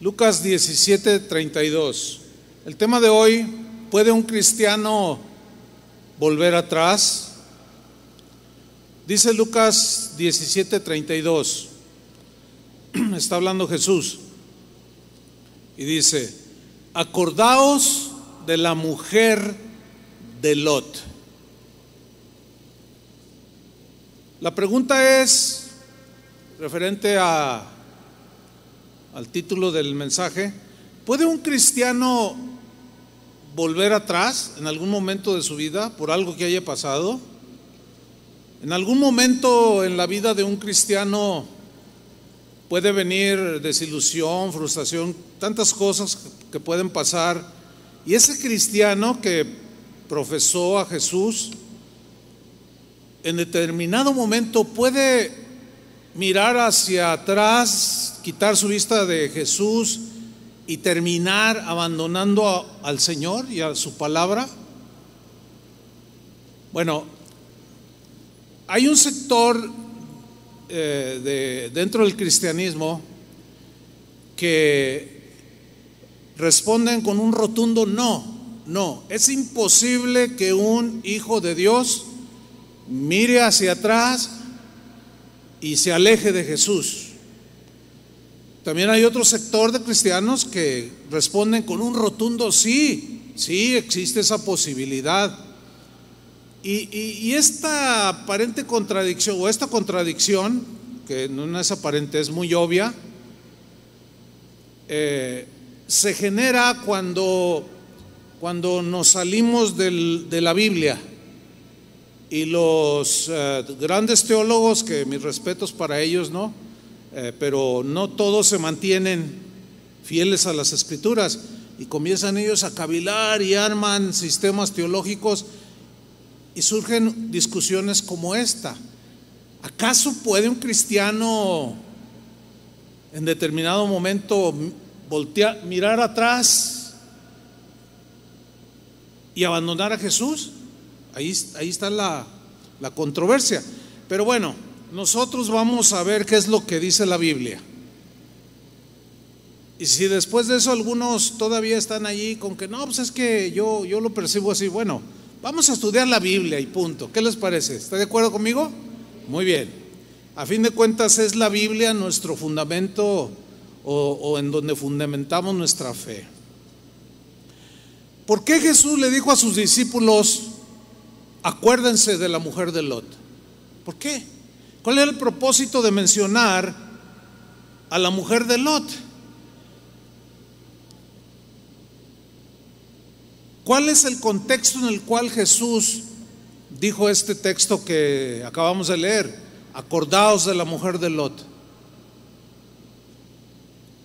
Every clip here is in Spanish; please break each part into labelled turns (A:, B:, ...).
A: Lucas 17:32. El tema de hoy: ¿puede un cristiano volver atrás? Dice Lucas 17:32. Está hablando Jesús y dice: acordaos de la mujer de Lot. La pregunta es referente al título del mensaje: ¿puede un cristiano volver atrás en algún momento de su vida por algo que haya pasado? En algún momento en la vida de un cristiano puede venir desilusión, frustración, tantas cosas que pueden pasar, y ese cristiano que profesó a Jesús en determinado momento puede mirar hacia atrás, quitar su vista de Jesús y terminar abandonando al Señor y a su palabra. Bueno, hay un sector dentro del cristianismo que responden con un rotundo no. Es imposible que un hijo de Dios mire hacia atrás y se aleje de Jesús. También hay otro sector de cristianos que responden con un rotundo sí, existe esa posibilidad. Y esta aparente contradicción, o esta contradicción, que no es aparente, es muy obvia, se genera cuando nos salimos de la Biblia. Y los grandes teólogos, que mis respetos para ellos, pero no todos se mantienen fieles a las Escrituras, y comienzan ellos a cavilar y arman sistemas teológicos, y surgen discusiones como esta. ¿Acaso puede un cristiano en determinado momento mirar atrás y abandonar a Jesús? Ahí está la controversia. Pero bueno, nosotros vamos a ver qué es lo que dice la Biblia. Y si después de eso algunos todavía están allí con que no, pues es que yo lo percibo así, bueno, vamos a estudiar la Biblia y punto. ¿Qué les parece? ¿Está de acuerdo conmigo? Muy bien. A fin de cuentas es la Biblia nuestro fundamento, o en donde fundamentamos nuestra fe. ¿Por qué Jesús le dijo a sus discípulos: acuérdense de la mujer de Lot? ¿Por qué? ¿Cuál era el propósito de mencionar a la mujer de Lot? ¿Cuál es el contexto en el cual Jesús dijo este texto que acabamos de leer? Acordaos de la mujer de Lot.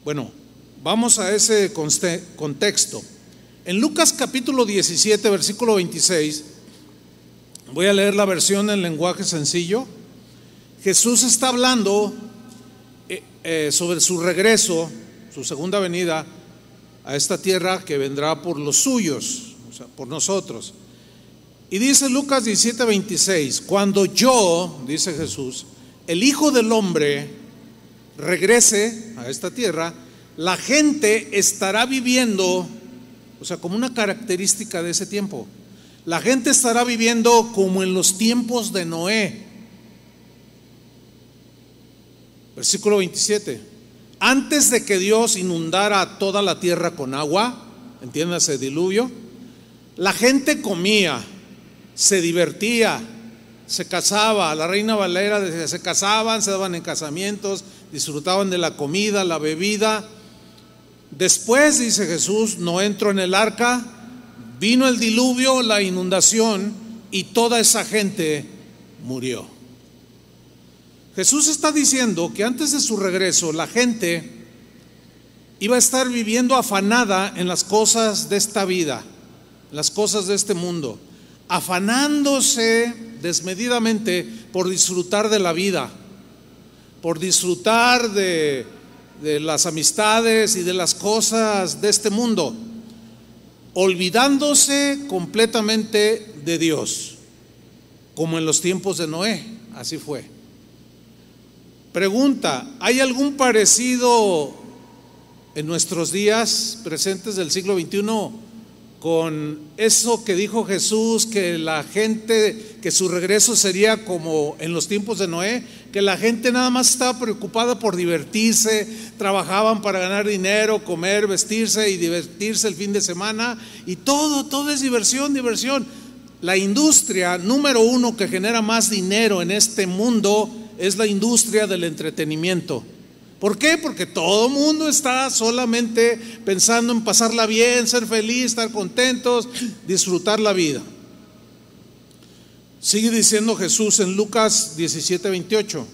A: Bueno, vamos a ese contexto. En Lucas capítulo 17, versículo 26, voy a leer la versión en lenguaje sencillo. Jesús está hablando sobre su regreso, su segunda venida a esta tierra que vendrá por los suyos, o sea, por nosotros. Y dice Lucas 17:26: cuando yo, dice Jesús, el Hijo del Hombre regrese a esta tierra, la gente estará viviendo, o sea, como una característica de ese tiempo, la gente estará viviendo como en los tiempos de Noé. Versículo 27: antes de que Dios inundara toda la tierra con agua, entiéndase, diluvio, la gente comía, se divertía, se casaba. La Reina Valera decía: se casaban, se daban en casamientos, disfrutaban de la comida, la bebida. Después, dice Jesús, no entró en el arca, vino el diluvio, la inundación, y toda esa gente murió. Jesús está diciendo que antes de su regreso la gente iba a estar viviendo afanada en las cosas de esta vida, en las cosas de este mundo, afanándose desmedidamente por disfrutar de la vida, por disfrutar de las amistades y de las cosas de este mundo, olvidándose completamente de Dios, como en los tiempos de Noé. Así fue. Pregunta: ¿hay algún parecido en nuestros días presentes del siglo XXI, con eso que dijo Jesús, que la gente, que su regreso sería como en los tiempos de Noé, que la gente nada más estaba preocupada por divertirse, trabajaban para ganar dinero, comer, vestirse y divertirse el fin de semana, y todo es diversión. La industria número uno que genera más dinero en este mundo es la industria del entretenimiento. ¿Por qué? Porque todo el mundo está solamente pensando en pasarla bien, ser feliz, estar contentos, disfrutar la vida. Sigue diciendo Jesús en Lucas 17:28.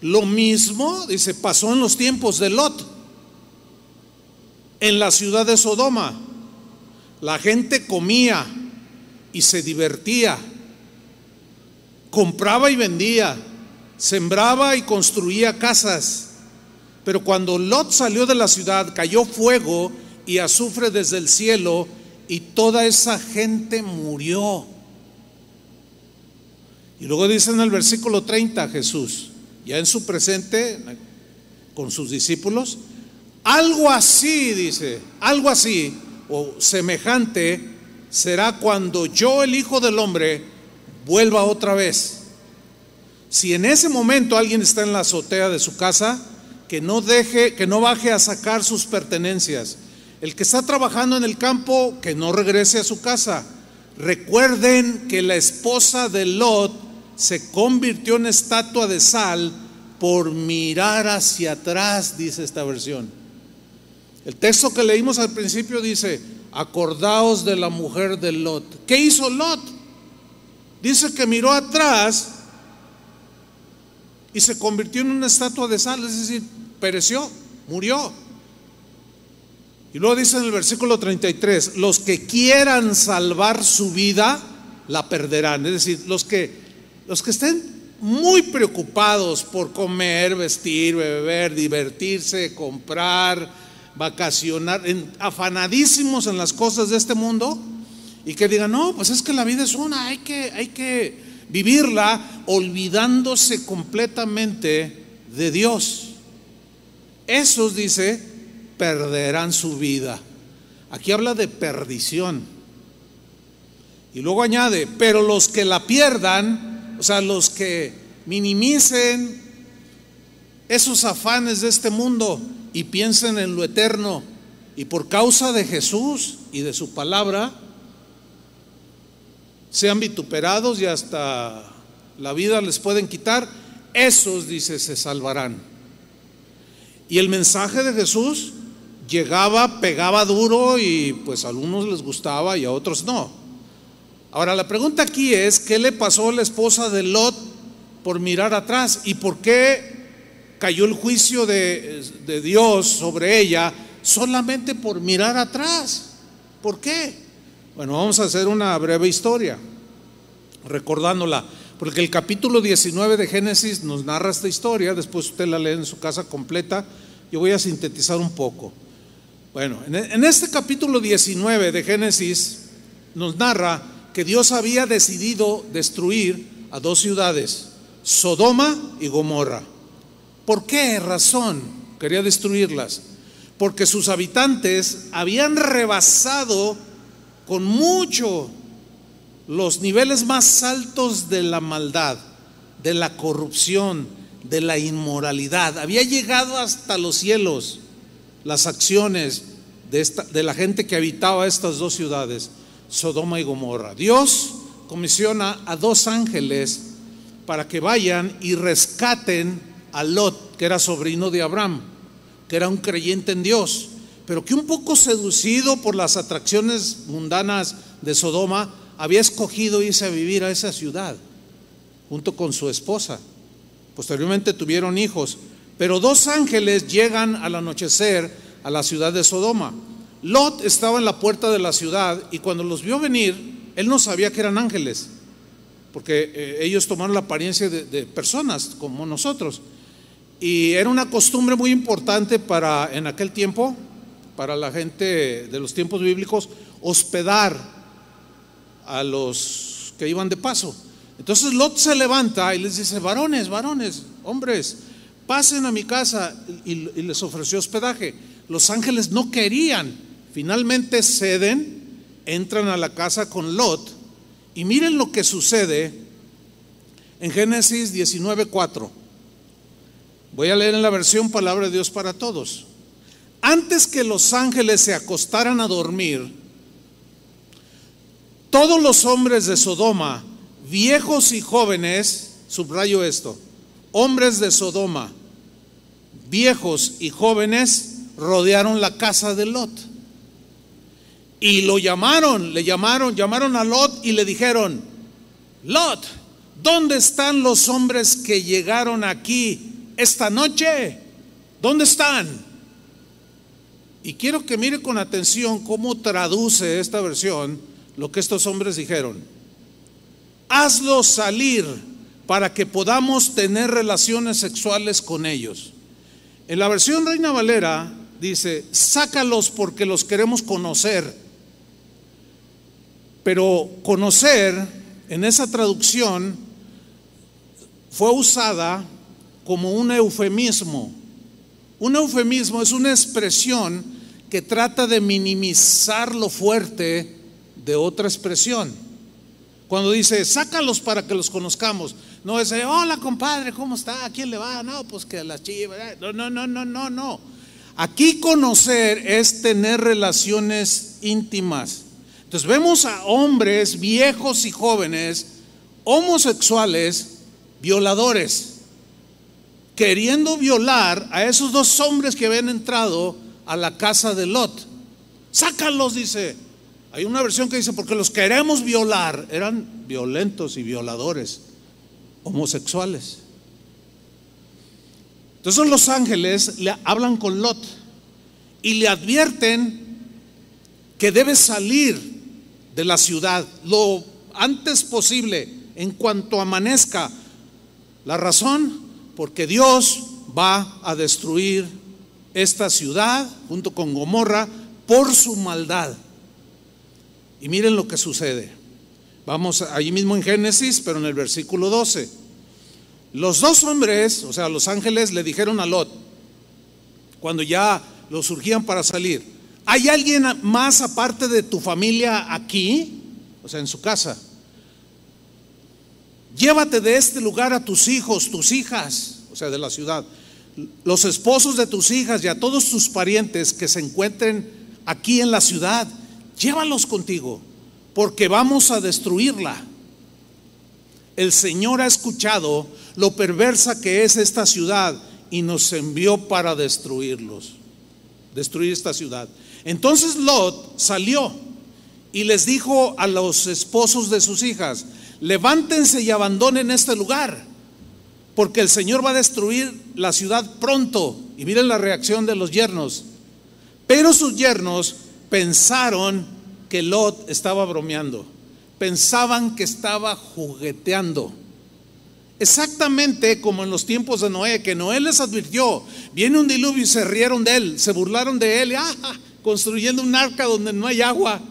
A: Lo mismo, dice, pasó en los tiempos de Lot, en la ciudad de Sodoma. La gente comía y se divertía, compraba y vendía, sembraba y construía casas. Pero cuando Lot salió de la ciudad, cayó fuego y azufre desde el cielo, y toda esa gente murió. Y luego dice en el versículo 30 Jesús, ya en su presente con sus discípulos, algo así, dice, algo así o semejante será cuando yo, el Hijo del Hombre, vuelva otra vez. Si en ese momento alguien está en la azotea de su casa, que no baje a sacar sus pertenencias. El que está trabajando en el campo, que no regrese a su casa. Recuerden que la esposa de Lot se convirtió en estatua de sal por mirar hacia atrás, dice esta versión. El texto que leímos al principio dice: acordaos de la mujer de Lot. ¿Qué hizo Lot? Dice que miró atrás y se convirtió en una estatua de sal, es decir, pereció, murió. Y luego dice en el versículo 33, los que quieran salvar su vida la perderán. Es decir, los que estén muy preocupados por comer, vestir, beber, divertirse, comprar, vacacionar, afanadísimos en las cosas de este mundo, y que digan, no, pues es que la vida es una, hay que vivirla olvidándose completamente de Dios. Esos, dice, perderán su vida. Aquí habla de perdición. Y luego añade, pero los que la pierdan, o sea, los que minimicen esos afanes de este mundo y piensen en lo eterno, y por causa de Jesús y de su palabra sean vituperados y hasta la vida les pueden quitar, esos, dice, se salvarán. Y el mensaje de Jesús llegaba, pegaba duro, y pues a algunos les gustaba y a otros no. Ahora la pregunta aquí es, ¿qué le pasó a la esposa de Lot por mirar atrás? ¿Y por qué cayó el juicio de Dios sobre ella solamente por mirar atrás? ¿Por qué? Bueno, vamos a hacer una breve historia recordándola, porque el capítulo 19 de Génesis nos narra esta historia. Después usted la lee en su casa completa. Yo voy a sintetizar un poco. Bueno, en este capítulo 19 de Génesis nos narra que Dios había decidido destruir a dos ciudades, Sodoma y Gomorra. ¿Por qué razón quería destruirlas? Porque sus habitantes habían rebasado con mucho los niveles más altos de la maldad, de la corrupción, de la inmoralidad. Había llegado hasta los cielos las acciones de la gente que habitaba estas dos ciudades, Sodoma y Gomorra. Dios comisiona a dos ángeles para que vayan y rescaten a Lot, que era sobrino de Abraham, que era un creyente en Dios, pero que un poco seducido por las atracciones mundanas de Sodoma, había escogido irse a vivir a esa ciudad junto con su esposa. Posteriormente tuvieron hijos, pero dos ángeles llegan al anochecer a la ciudad de Sodoma. Lot estaba en la puerta de la ciudad, y cuando los vio venir, él no sabía que eran ángeles, porque ellos tomaron la apariencia de personas como nosotros, y era una costumbre muy importante en aquel tiempo, para la gente de los tiempos bíblicos, hospedar a los que iban de paso. Entonces Lot se levanta y les dice: varones, hombres, pasen a mi casa, y les ofreció hospedaje. Los ángeles no querían. Finalmente ceden, entran a la casa con Lot. Y miren lo que sucede en Génesis 19:4. Voy a leer en la versión Palabra de Dios para Todos. Antes que los ángeles se acostaran a dormir, todos los hombres de Sodoma, viejos y jóvenes, subrayo esto, hombres de Sodoma, viejos y jóvenes, rodearon la casa de Lot. Y llamaron a Lot y le dijeron: Lot, ¿dónde están los hombres que llegaron aquí esta noche? ¿Dónde están? Y quiero que mire con atención cómo traduce esta versión lo que estos hombres dijeron. Hazlos salir para que podamos tener relaciones sexuales con ellos. En la versión Reina Valera dice: sácalos porque los queremos conocer. Pero conocer en esa traducción fue usada como un eufemismo. Un eufemismo es una expresión que trata de minimizar lo fuerte de otra expresión. Cuando dice sácalos para que los conozcamos, no es hola compadre, ¿cómo está? ¿A quién le va? No, pues que a las chivas. No. Aquí conocer es tener relaciones íntimas. Entonces vemos a hombres viejos y jóvenes, homosexuales, violadores, queriendo violar a esos dos hombres que habían entrado a la casa de Lot. Sácalos, dice. Hay una versión que dice porque los queremos violar. Eran violentos y violadores, homosexuales. Entonces los ángeles le hablan con Lot y le advierten que debe salir de la ciudad lo antes posible, en cuanto amanezca. La razón, porque Dios va a destruir esta ciudad junto con Gomorra por su maldad. Y miren lo que sucede. Vamos allí mismo en Génesis, pero en el versículo 12. Los dos hombres, o sea, los ángeles, le dijeron a Lot, cuando ya los urgían para salir: ¿hay alguien más aparte de tu familia aquí? O sea, en su casa. Llévate de este lugar a tus hijos, tus hijas, o sea, de la ciudad, los esposos de tus hijas y a todos tus parientes que se encuentren aquí en la ciudad. Llévalos contigo, porque vamos a destruirla. El Señor ha escuchado lo perversa que es esta ciudad y nos envió para destruir esta ciudad. Entonces Lot salió y les dijo a los esposos de sus hijas: levántense y abandonen este lugar, porque el Señor va a destruir la ciudad pronto. Y miren la reacción de los yernos. Pero sus yernos pensaron que Lot estaba bromeando, pensaban que estaba jugueteando. Exactamente como en los tiempos de Noé, que Noé les advirtió: viene un diluvio, y se rieron de él, se burlaron de él, construyendo un arca donde no hay agua,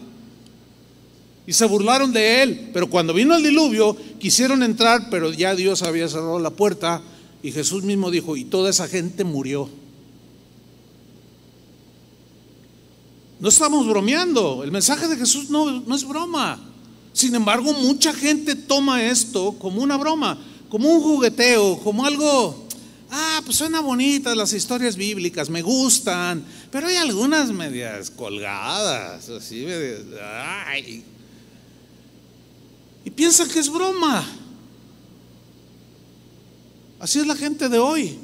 A: y se burlaron de él. Pero cuando vino el diluvio quisieron entrar, pero ya Dios había cerrado la puerta, y Jesús mismo dijo: y toda esa gente murió. No estamos bromeando, el mensaje de Jesús no es broma. Sin embargo, mucha gente toma esto como una broma, como un jugueteo, como algo, pues suena bonitas las historias bíblicas, me gustan, pero hay algunas medias colgadas, así, y piensan que es broma. Así es la gente de hoy,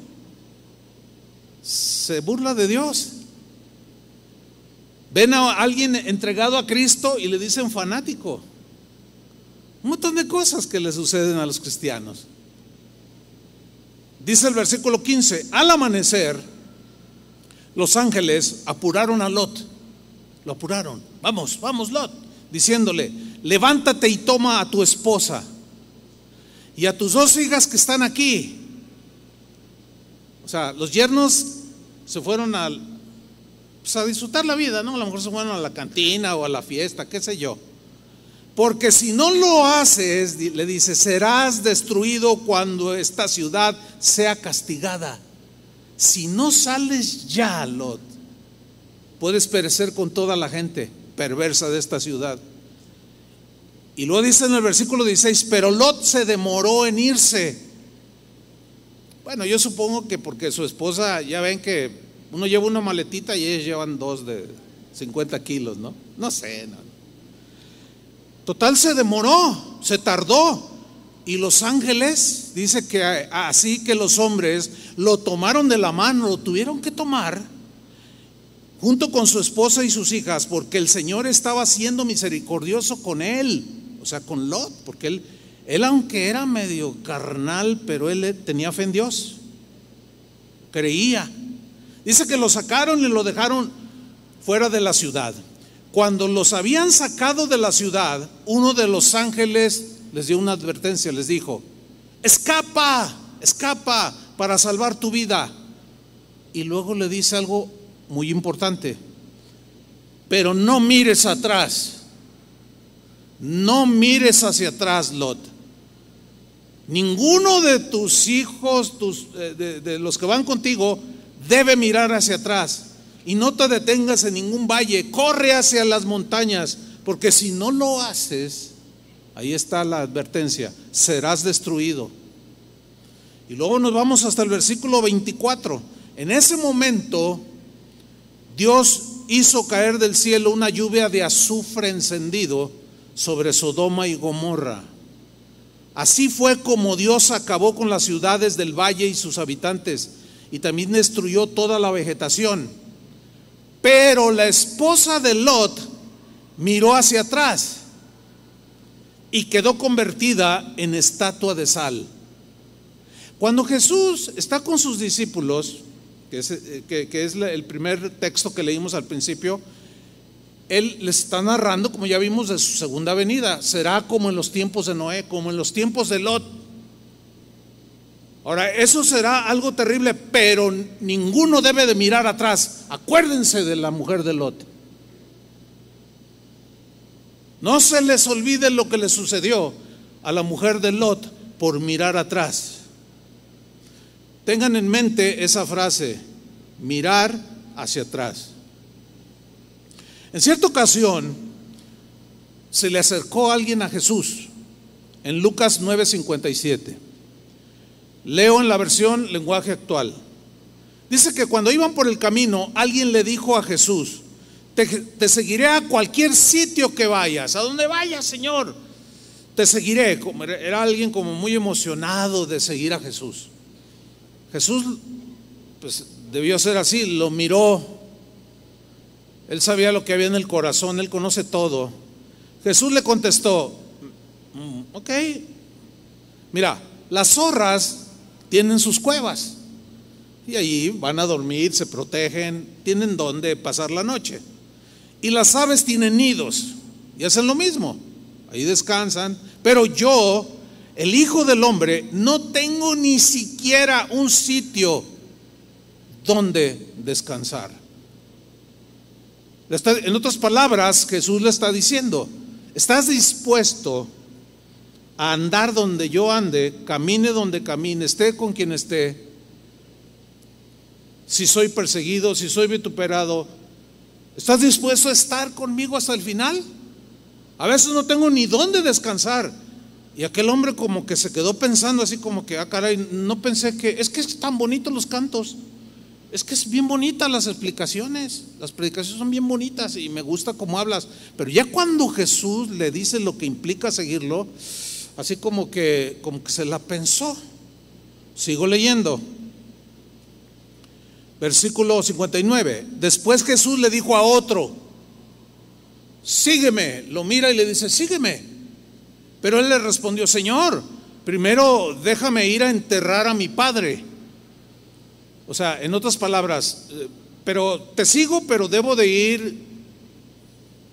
A: se burla de Dios. Ven a alguien entregado a Cristo y le dicen fanático. Un montón de cosas que le suceden a los cristianos. Dice el versículo 15: al amanecer, los ángeles apuraron a Lot. Lo apuraron. Vamos Lot, diciéndole: levántate y toma a tu esposa y a tus dos hijas que están aquí. O sea, los yernos se fueron a disfrutar la vida, ¿no? A lo mejor se fueron a la cantina o a la fiesta, qué sé yo. Porque si no lo haces, le dice, serás destruido cuando esta ciudad sea castigada. Si no sales ya, Lot, puedes perecer con toda la gente perversa de esta ciudad. Y luego dice en el versículo 16, pero Lot se demoró en irse. Bueno, yo supongo que porque su esposa, ya ven que uno lleva una maletita y ellos llevan 2 de 50 kilos, ¿no? No sé, no. Total, se demoró, se tardó. Y los ángeles, dice que así que los hombres lo tomaron de la mano, lo tuvieron que tomar junto con su esposa y sus hijas, porque el Señor estaba siendo misericordioso con él, o sea, con Lot, porque él aunque era medio carnal, pero él tenía fe en Dios, creía. Dice que lo sacaron y lo dejaron fuera de la ciudad. Cuando los habían sacado de la ciudad, uno de los ángeles les dio una advertencia, les dijo: escapa, escapa para salvar tu vida. Y luego le dice algo muy importante: pero no mires atrás, no mires hacia atrás, Lot. Ninguno de tus hijos, de los que van contigo, debe mirar hacia atrás. Y no te detengas en ningún valle, corre hacia las montañas, porque si no lo haces, ahí está la advertencia, serás destruido. Y luego nos vamos hasta el versículo 24. En ese momento Dios hizo caer del cielo una lluvia de azufre encendido sobre Sodoma y Gomorra. Así fue como Dios acabó con las ciudades del valle y sus habitantes, y también destruyó toda la vegetación. Pero la esposa de Lot miró hacia atrás y quedó convertida en estatua de sal. Cuando Jesús está con sus discípulos, que es el primer texto que leímos al principio, Él les está narrando, como ya vimos, de su segunda venida. Será como en los tiempos de Noé, como en los tiempos de Lot. Ahora, eso será algo terrible, pero ninguno debe de mirar atrás. Acuérdense de la mujer de Lot. No se les olvide lo que le sucedió a la mujer de Lot por mirar atrás. Tengan en mente esa frase: mirar hacia atrás. En cierta ocasión se le acercó alguien a Jesús en Lucas 9:57. Leo en la versión lenguaje actual. Dice que cuando iban por el camino, alguien le dijo a Jesús: te seguiré a cualquier sitio que vayas, a donde vayas, Señor, te seguiré. Era alguien como muy emocionado de seguir a Jesús. Jesús pues debió ser así, lo miró. Él sabía lo que había en el corazón, Él conoce todo. Jesús le contestó: ok, mira, las zorras tienen sus cuevas y allí van a dormir, se protegen, tienen donde pasar la noche. Y las aves tienen nidos y hacen lo mismo, ahí descansan. Pero yo, el Hijo del Hombre, no tengo ni siquiera un sitio donde descansar. En otras palabras, Jesús le está diciendo: ¿estás dispuesto a andar donde yo ande, camine donde camine, esté con quien esté? Si soy perseguido, si soy vituperado, ¿estás dispuesto a estar conmigo hasta el final? A veces no tengo ni dónde descansar. Y aquel hombre como que se quedó pensando así como que: caray, no pensé que, es tan bonitos los cantos, es que es bien bonitas las explicaciones, las predicaciones son bien bonitas y me gusta cómo hablas. Pero ya cuando Jesús le dice lo que implica seguirlo, así como que se la pensó. Sigo leyendo. Versículo 59. Después Jesús le dijo a otro: sígueme. Lo mira y le dice: sígueme. Pero él le respondió: Señor, primero déjame ir a enterrar a mi padre. O sea, en otras palabras, pero te sigo, pero debo de ir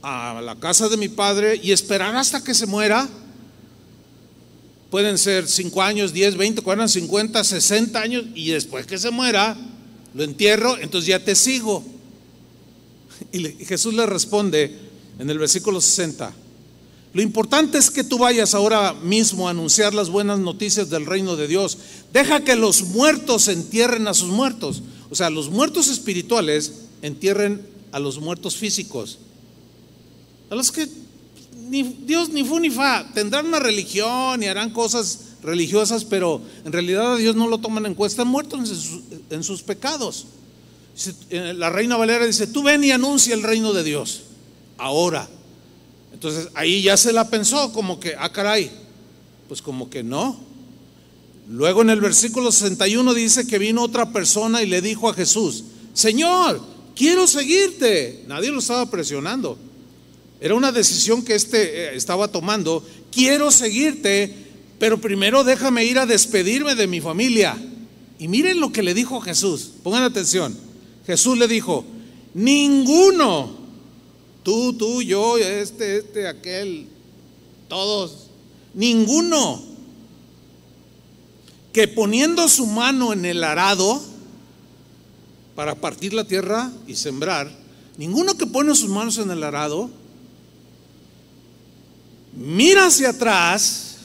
A: a la casa de mi padre y esperar hasta que se muera. Pueden ser 5 años, 10, 20, 40, 50, 60 años, y después que se muera, lo entierro, entonces ya te sigo. Y Jesús le responde en el versículo 60: lo importante es que tú vayas ahora mismo a anunciar las buenas noticias del reino de Dios. Deja que los muertos entierren a sus muertos. O sea, los muertos espirituales entierren a los muertos físicos, a los que ni Dios ni fu ni fa, tendrán una religión y harán cosas religiosas, pero en realidad a Dios no lo toman en cuenta, están muertos en sus pecados. La Reina Valera dice: tú ven y anuncia el reino de Dios ahora. Entonces ahí ya se la pensó, como que, caray, pues como que no. Luego en el versículo 61 dice que vino otra persona y le dijo a Jesús: Señor, quiero seguirte. Nadie lo estaba presionando, era una decisión que estaba tomando. Quiero seguirte, pero primero déjame ir a despedirme de mi familia. Y miren lo que le dijo Jesús, pongan atención. Jesús le dijo: ninguno, tú, yo, aquel, todos, ninguno que poniendo su mano en el arado para partir la tierra y sembrar, ninguno que pone sus manos en el arado mira hacia atrás.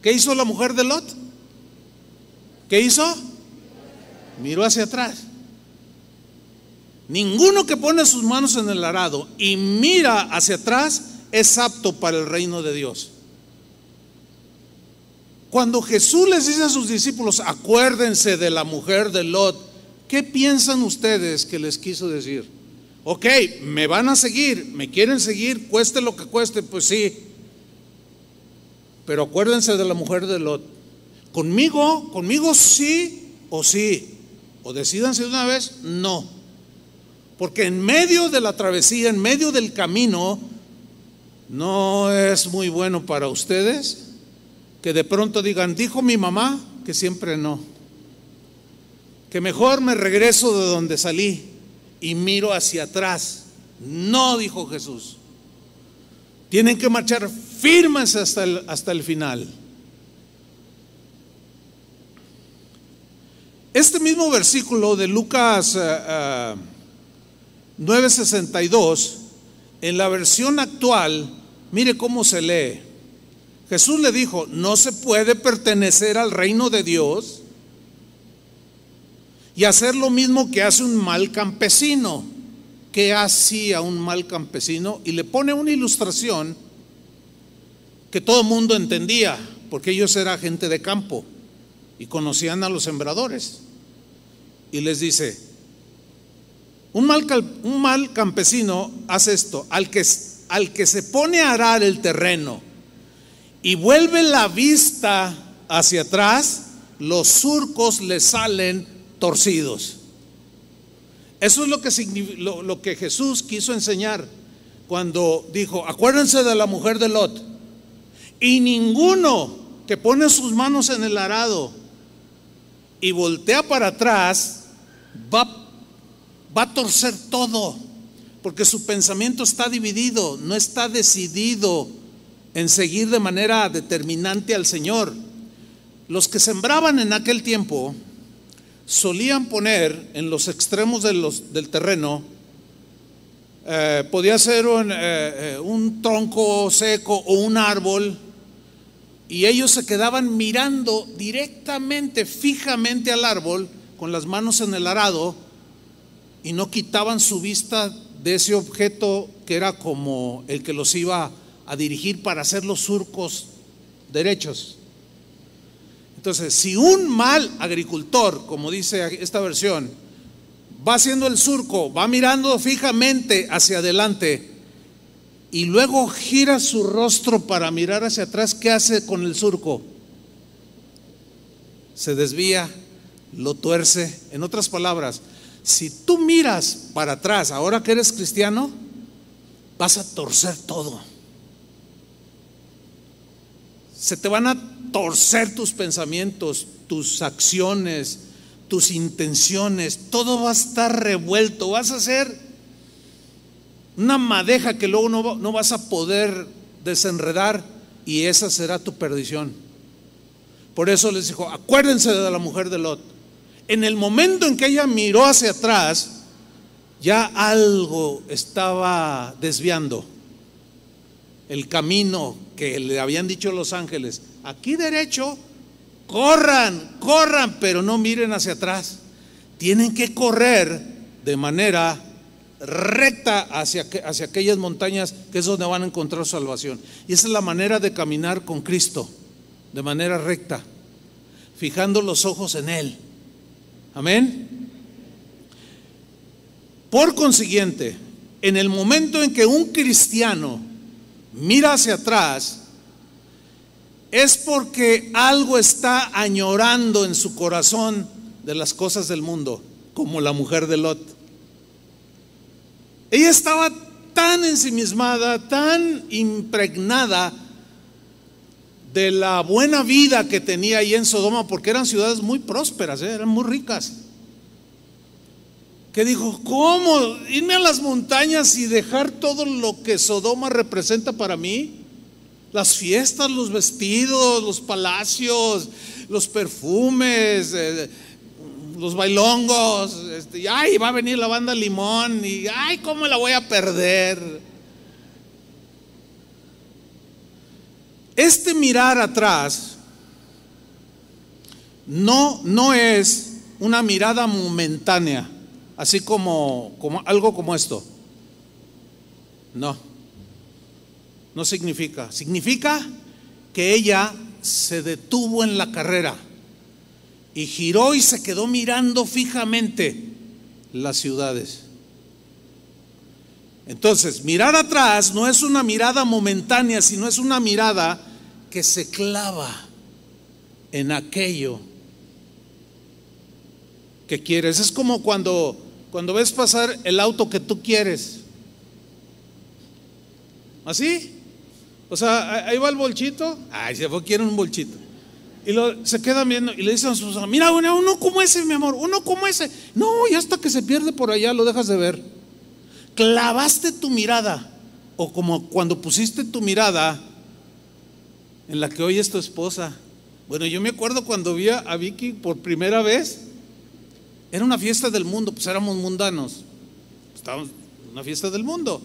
A: ¿Qué hizo la mujer de Lot? ¿Qué hizo? Miró hacia atrás. Ninguno que pone sus manos en el arado y mira hacia atrás es apto para el reino de Dios. Cuando Jesús les dice a sus discípulos: acuérdense de la mujer de Lot, ¿qué piensan ustedes que les quiso decir? Ok, me van a seguir, me quieren seguir, cueste lo que cueste, pues sí, pero acuérdense de la mujer de Lot. Conmigo sí, o decídanse de una vez, no. Porque en medio de la travesía, en medio del camino, no es muy bueno para ustedes que de pronto digan: dijo mi mamá que siempre no, que mejor me regreso de donde salí y miro hacia atrás. No, dijo Jesús, tienen que marchar firmes hasta el final. Este mismo versículo de Lucas 9:62, en la versión actual, mire cómo se lee. Jesús le dijo: no se puede pertenecer al reino de Dios y hacer lo mismo que hace un mal campesino. ¿Qué hacía un mal campesino? Y le pone una ilustración que todo el mundo entendía, porque ellos eran gente de campo y conocían a los sembradores. Y les dice: un mal campesino hace esto: al que se pone a arar el terreno y vuelve la vista hacia atrás, los surcos le salen torcidos. Eso es lo que Jesús quiso enseñar cuando dijo: acuérdense de la mujer de Lot. Y ninguno que pone sus manos en el arado y voltea para atrás va a torcer todo, porque su pensamiento está dividido, no está decidido en seguir de manera determinante al Señor. Los que sembraban en aquel tiempo solían poner en los extremos del terreno, podía ser un tronco seco o un árbol, y ellos se quedaban mirando directamente, fijamente al árbol, con las manos en el arado, y no quitaban su vista de ese objeto que era como el que los iba a dirigir para hacer los surcos derechos. Entonces, si un mal agricultor, como dice esta versión, va haciendo el surco, va mirando fijamente hacia adelante y luego gira su rostro para mirar hacia atrás, ¿qué hace con el surco? Se desvía, lo tuerce. En otras palabras, si tú miras para atrás, ahora que eres cristiano, vas a torcer todo. Se te van a torcer tus pensamientos, tus acciones, tus intenciones, todo va a estar revuelto, vas a ser una madeja que luego no vas a poder desenredar, y esa será tu perdición. Por eso les dijo: acuérdense de la mujer de Lot. En el momento en que ella miró hacia atrás, ya algo estaba desviando el camino que le habían dicho los ángeles: aquí derecho, corran, pero no miren hacia atrás. Tienen que correr de manera recta hacia aquellas montañas, que es donde van a encontrar salvación. Y esa es la manera de caminar con Cristo, de manera recta, fijando los ojos en Él. Amén. Por consiguiente, en el momento en que un cristiano mira hacia atrás, es porque algo está añorando en su corazón de las cosas del mundo, como la mujer de Lot. Ella estaba tan ensimismada, tan impregnada de la buena vida que tenía ahí en Sodoma, porque eran ciudades muy prósperas, eran muy ricas, que dijo: ¿cómo irme a las montañas y dejar todo lo que Sodoma representa para mí? Las fiestas, los vestidos, los palacios, los perfumes, los bailongos, y ay, va a venir la banda Limón, y ay, ¿cómo la voy a perder? Este mirar atrás no es una mirada momentánea, así como algo como esto. No significa. Significa que ella se detuvo en la carrera y giró y se quedó mirando fijamente las ciudades. Entonces, mirar atrás no es una mirada momentánea, sino es una mirada que se clava en aquello que quieres. Es como cuando ves pasar el auto que tú quieres. ¿Así? O sea, ahí va el bolchito. Ay, se fue, quieren un bolchito. Y se quedan viendo y le dicen a sus amigas: mira, uno como ese, mi amor, uno como ese. No, y hasta que se pierde por allá lo dejas de ver. Clavaste tu mirada, o como cuando pusiste tu mirada en la que hoy es tu esposa. Bueno, yo me acuerdo cuando vi a Vicky por primera vez. Era una fiesta del mundo, pues éramos mundanos. Estábamos en una fiesta del mundo.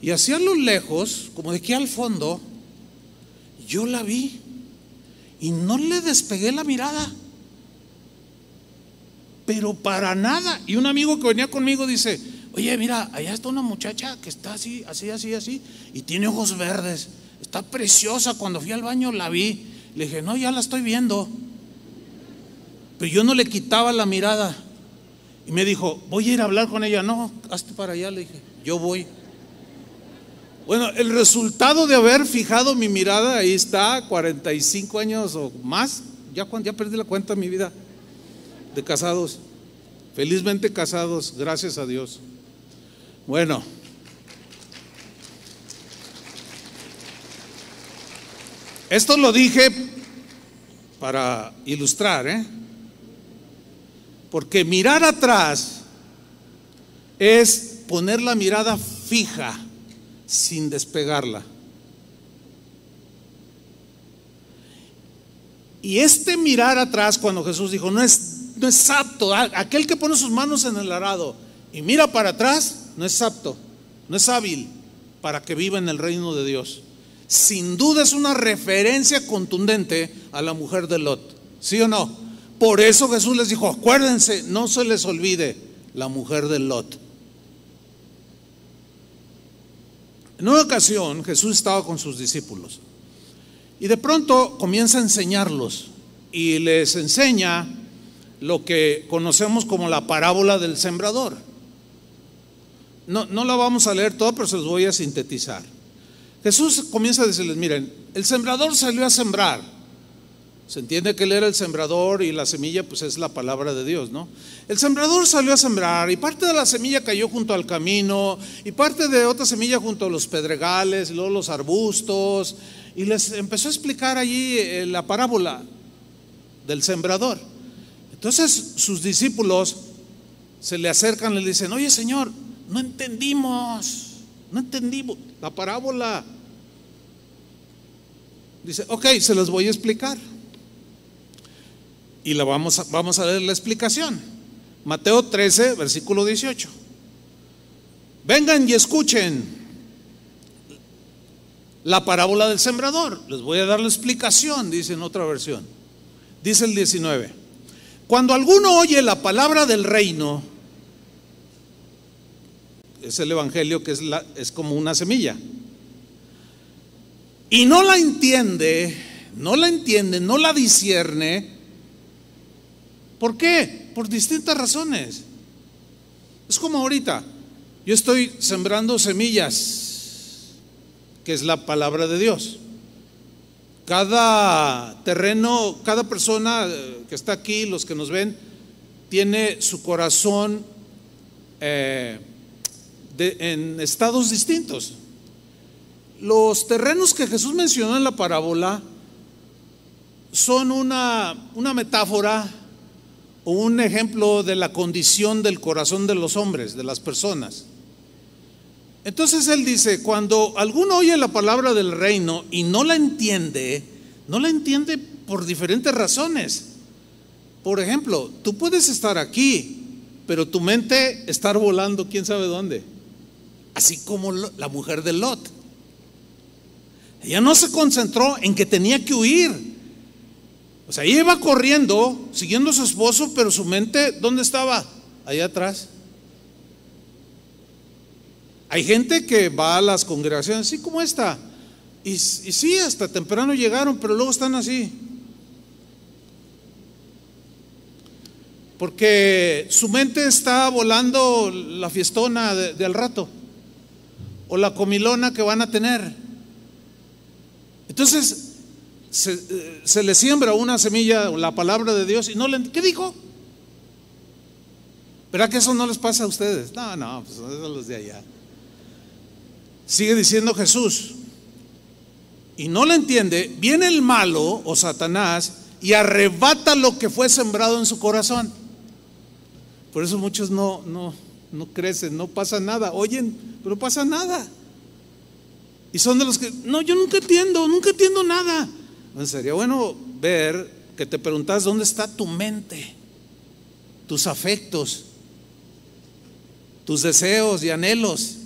A: Y hacia lo lejos, como de aquí al fondo, yo la vi y no le despegué la mirada, pero para nada. Y un amigo que venía conmigo dice: oye, mira, allá está una muchacha que está así, y tiene ojos verdes, está preciosa. Cuando fui al baño la vi. Le dije: no, ya la estoy viendo. Pero yo no le quitaba la mirada. Y me dijo: voy a ir a hablar con ella. No, hazte para allá, le dije, yo voy. Bueno, el resultado de haber fijado mi mirada, ahí está, 45 años o más, ya perdí la cuenta de mi vida de casados, felizmente casados, gracias a Dios. Bueno, esto lo dije para ilustrar, porque mirar atrás es poner la mirada fija sin despegarla. Y este mirar atrás, cuando Jesús dijo no es apto, aquel que pone sus manos en el arado y mira para atrás, no es apto, no es hábil para que viva en el reino de Dios. Sin duda es una referencia contundente a la mujer de Lot, ¿sí o no? Por eso Jesús les dijo: acuérdense, no se les olvide la mujer de Lot. En una ocasión Jesús estaba con sus discípulos y de pronto comienza a enseñarlos y les enseña lo que conocemos como la parábola del sembrador. No la vamos a leer toda, pero se los voy a sintetizar. Jesús comienza a decirles: miren, el sembrador salió a sembrar. Se entiende que él era el sembrador y la semilla pues es la palabra de Dios, ¿no? El sembrador salió a sembrar y parte de la semilla cayó junto al camino y parte de otra semilla junto a los pedregales y luego los arbustos, y les empezó a explicar allí la parábola del sembrador. Entonces sus discípulos se le acercan y le dicen: oye, Señor, no entendimos la parábola. Dice: ok, se los voy a explicar. Y vamos a leer la explicación. Mateo 13, versículo 18. Vengan y escuchen la parábola del sembrador. Les voy a dar la explicación, dice en otra versión. Dice el 19: cuando alguno oye la palabra del reino es el evangelio, que es como una semilla. Y no la entiende, no la discierne. ¿Por qué? Por distintas razones. Es como ahorita, yo estoy sembrando semillas, que es la palabra de Dios. Cada terreno, cada persona que está aquí, los que nos ven, tiene su corazón en estados distintos. Los terrenos que Jesús mencionó en la parábola son una metáfora o un ejemplo de la condición del corazón de los hombres, de las personas. Entonces él dice, cuando alguno oye la palabra del reino y no la entiende por diferentes razones. Por ejemplo, tú puedes estar aquí, pero tu mente estar volando quién sabe dónde. Así como la mujer de Lot. Ella no se concentró en que tenía que huir. O sea, ella iba corriendo, siguiendo a su esposo, pero su mente, ¿dónde estaba? Allá atrás. Hay gente que va a las congregaciones así como esta, y sí, hasta temprano llegaron, pero luego están así. Porque su mente está volando la fiestona de al rato, o la comilona que van a tener. Entonces se le siembra una semilla, la palabra de Dios, y no le... ¿Qué dijo? ¿Verdad que eso no les pasa a ustedes? No, pues son los de allá. Sigue diciendo Jesús, y no le entiende, viene el malo o Satanás y arrebata lo que fue sembrado en su corazón. Por eso muchos no crecen, no pasa nada, oyen, pero no pasa nada. Y son de los que, no, yo nunca entiendo nada. Sería bueno ver que te preguntas dónde está tu mente, tus afectos, tus deseos y anhelos,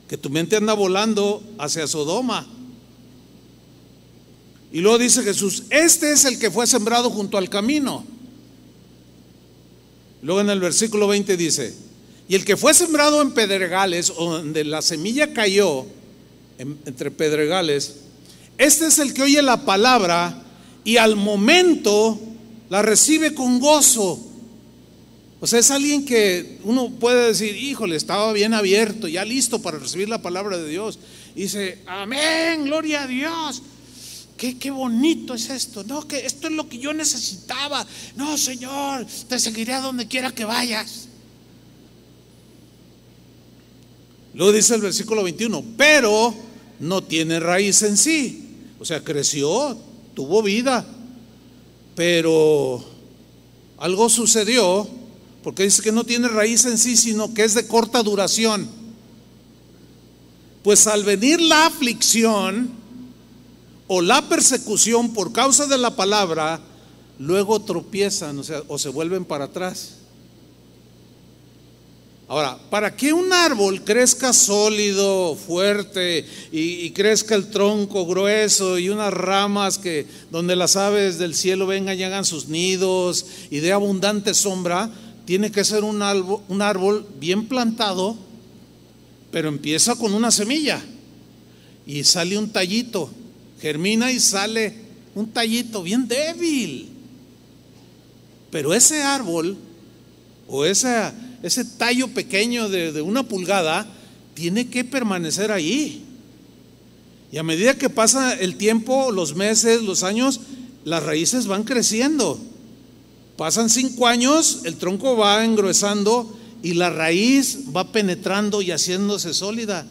A: que tu mente anda volando hacia Sodoma. Y luego dice Jesús, este es el que fue sembrado junto al camino. Luego en el versículo 20 dice, y el que fue sembrado en pedregales, o donde la semilla cayó entre pedregales, este es el que oye la palabra y al momento la recibe con gozo. O sea, es alguien que uno puede decir, híjole, estaba bien abierto, ya listo para recibir la palabra de Dios. Y dice, amén, gloria a Dios. Qué bonito es esto. No, que esto es lo que yo necesitaba. No, Señor, te seguiré a donde quiera que vayas. Luego dice el versículo 21, pero no tiene raíz en sí. O sea, creció, tuvo vida, pero algo sucedió, porque dice que no tiene raíz en sí, sino que es de corta duración. Pues al venir la aflicción o la persecución por causa de la palabra, luego tropiezan, o sea, o se vuelven para atrás. Ahora, para que un árbol crezca sólido, fuerte, y crezca el tronco grueso y unas ramas que donde las aves del cielo vengan y hagan sus nidos y dé abundante sombra, tiene que ser un árbol bien plantado, pero empieza con una semilla y sale un tallito, germina y sale un tallito bien débil. Pero ese árbol o ese tallo pequeño de 1 pulgada tiene que permanecer ahí. Y a medida que pasa el tiempo, los meses, los años, las raíces van creciendo. Pasan 5 años, el tronco va engruesando y la raíz va penetrando y haciéndose sólida.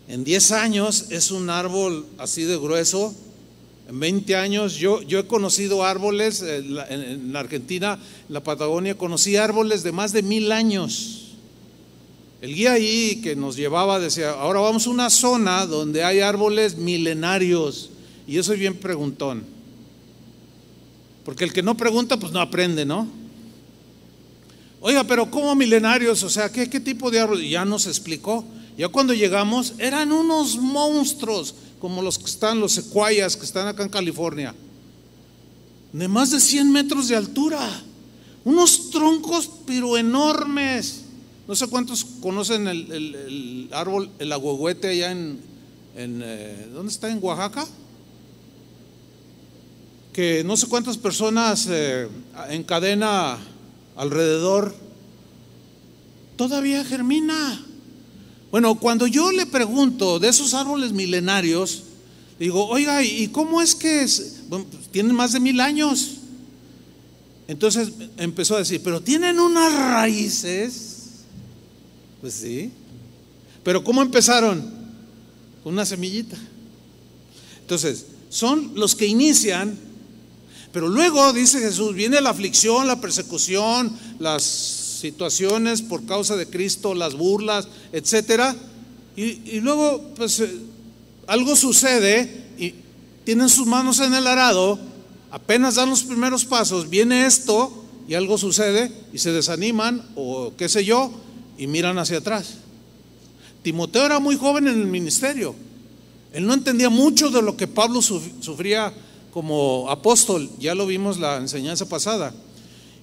A: En 10 años es un árbol así de grueso. En 20 años yo he conocido árboles en la Argentina, en la Patagonia, conocí árboles de más de 1000 años. El guía ahí que nos llevaba decía, ahora vamos a una zona donde hay árboles milenarios. Y yo soy bien preguntón, porque el que no pregunta pues no aprende, ¿no? Oiga, pero ¿cómo milenarios? O sea, ¿qué tipo de árboles? Y ya nos explicó. Ya cuando llegamos eran unos monstruos, como los que están, los secuoyas que están acá en California, de más de 100 metros de altura, unos troncos pero enormes, No sé cuántos conocen el árbol, el ahuehuete allá ¿dónde está? En Oaxaca. Que no sé cuántas personas encadena alrededor. Todavía germina. Bueno, cuando yo le pregunto de esos árboles milenarios, digo, oiga, ¿y cómo es que bueno, pues tienen más de 1000 años? Entonces empezó a decir, pero tienen unas raíces. Pues sí. Pero ¿cómo empezaron? Con una semillita. Entonces, son los que inician, pero luego, dice Jesús, viene la aflicción, la persecución, las situaciones por causa de Cristo, las burlas, etcétera. Y luego, pues, algo sucede y tienen sus manos en el arado, apenas dan los primeros pasos, viene esto y algo sucede y se desaniman o qué sé yo y miran hacia atrás. Timoteo era muy joven en el ministerio. Él no entendía mucho de lo que Pablo sufría como apóstol, ya lo vimos la enseñanza pasada.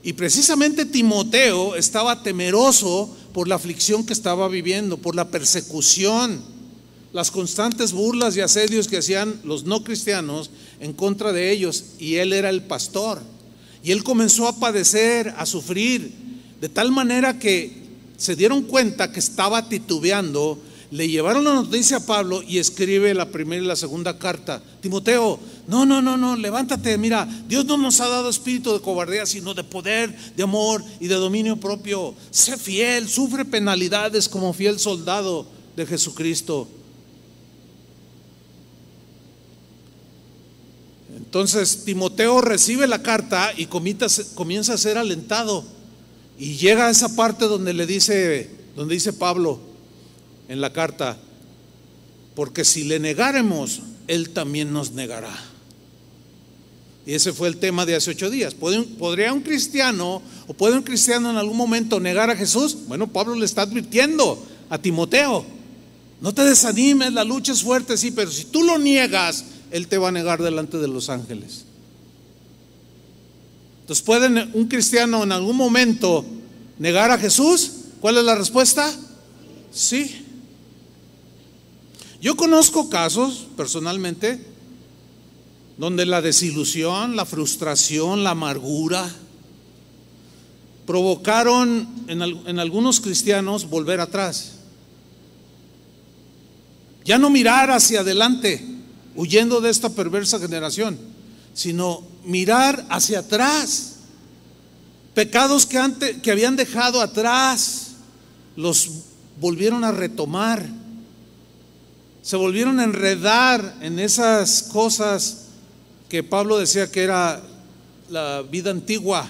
A: Y precisamente Timoteo estaba temeroso por la aflicción que estaba viviendo, por la persecución, las constantes burlas y asedios que hacían los no cristianos en contra de ellos, y él era el pastor. Y él comenzó a padecer, a sufrir, de tal manera que se dieron cuenta que estaba titubeando. Le llevaron la noticia a Pablo y escribe la primera y la segunda carta. Timoteo, no, levántate, mira, Dios no nos ha dado espíritu de cobardía, sino de poder, de amor y de dominio propio. Sé fiel, sufre penalidades como fiel soldado de Jesucristo. Entonces Timoteo recibe la carta y comienza a ser alentado. Y llega a esa parte donde dice Pablo en la carta, porque si le negáremos, Él también nos negará. Y ese fue el tema de hace 8 días. ¿Podría un cristiano o puede un cristiano en algún momento negar a Jesús? Bueno, Pablo le está advirtiendo a Timoteo, no te desanimes, la lucha es fuerte, sí, pero si tú lo niegas, Él te va a negar delante de los ángeles. Entonces, ¿puede un cristiano en algún momento negar a Jesús? ¿Cuál es la respuesta? Sí. Yo conozco casos personalmente donde la desilusión, la frustración, la amargura provocaron en algunos cristianos volver atrás. Ya no mirar hacia adelante, huyendo de esta perversa generación, sino mirar hacia atrás. Pecados que habían dejado atrás, los volvieron a retomar. Se volvieron a enredar en esas cosas que Pablo decía que era la vida antigua.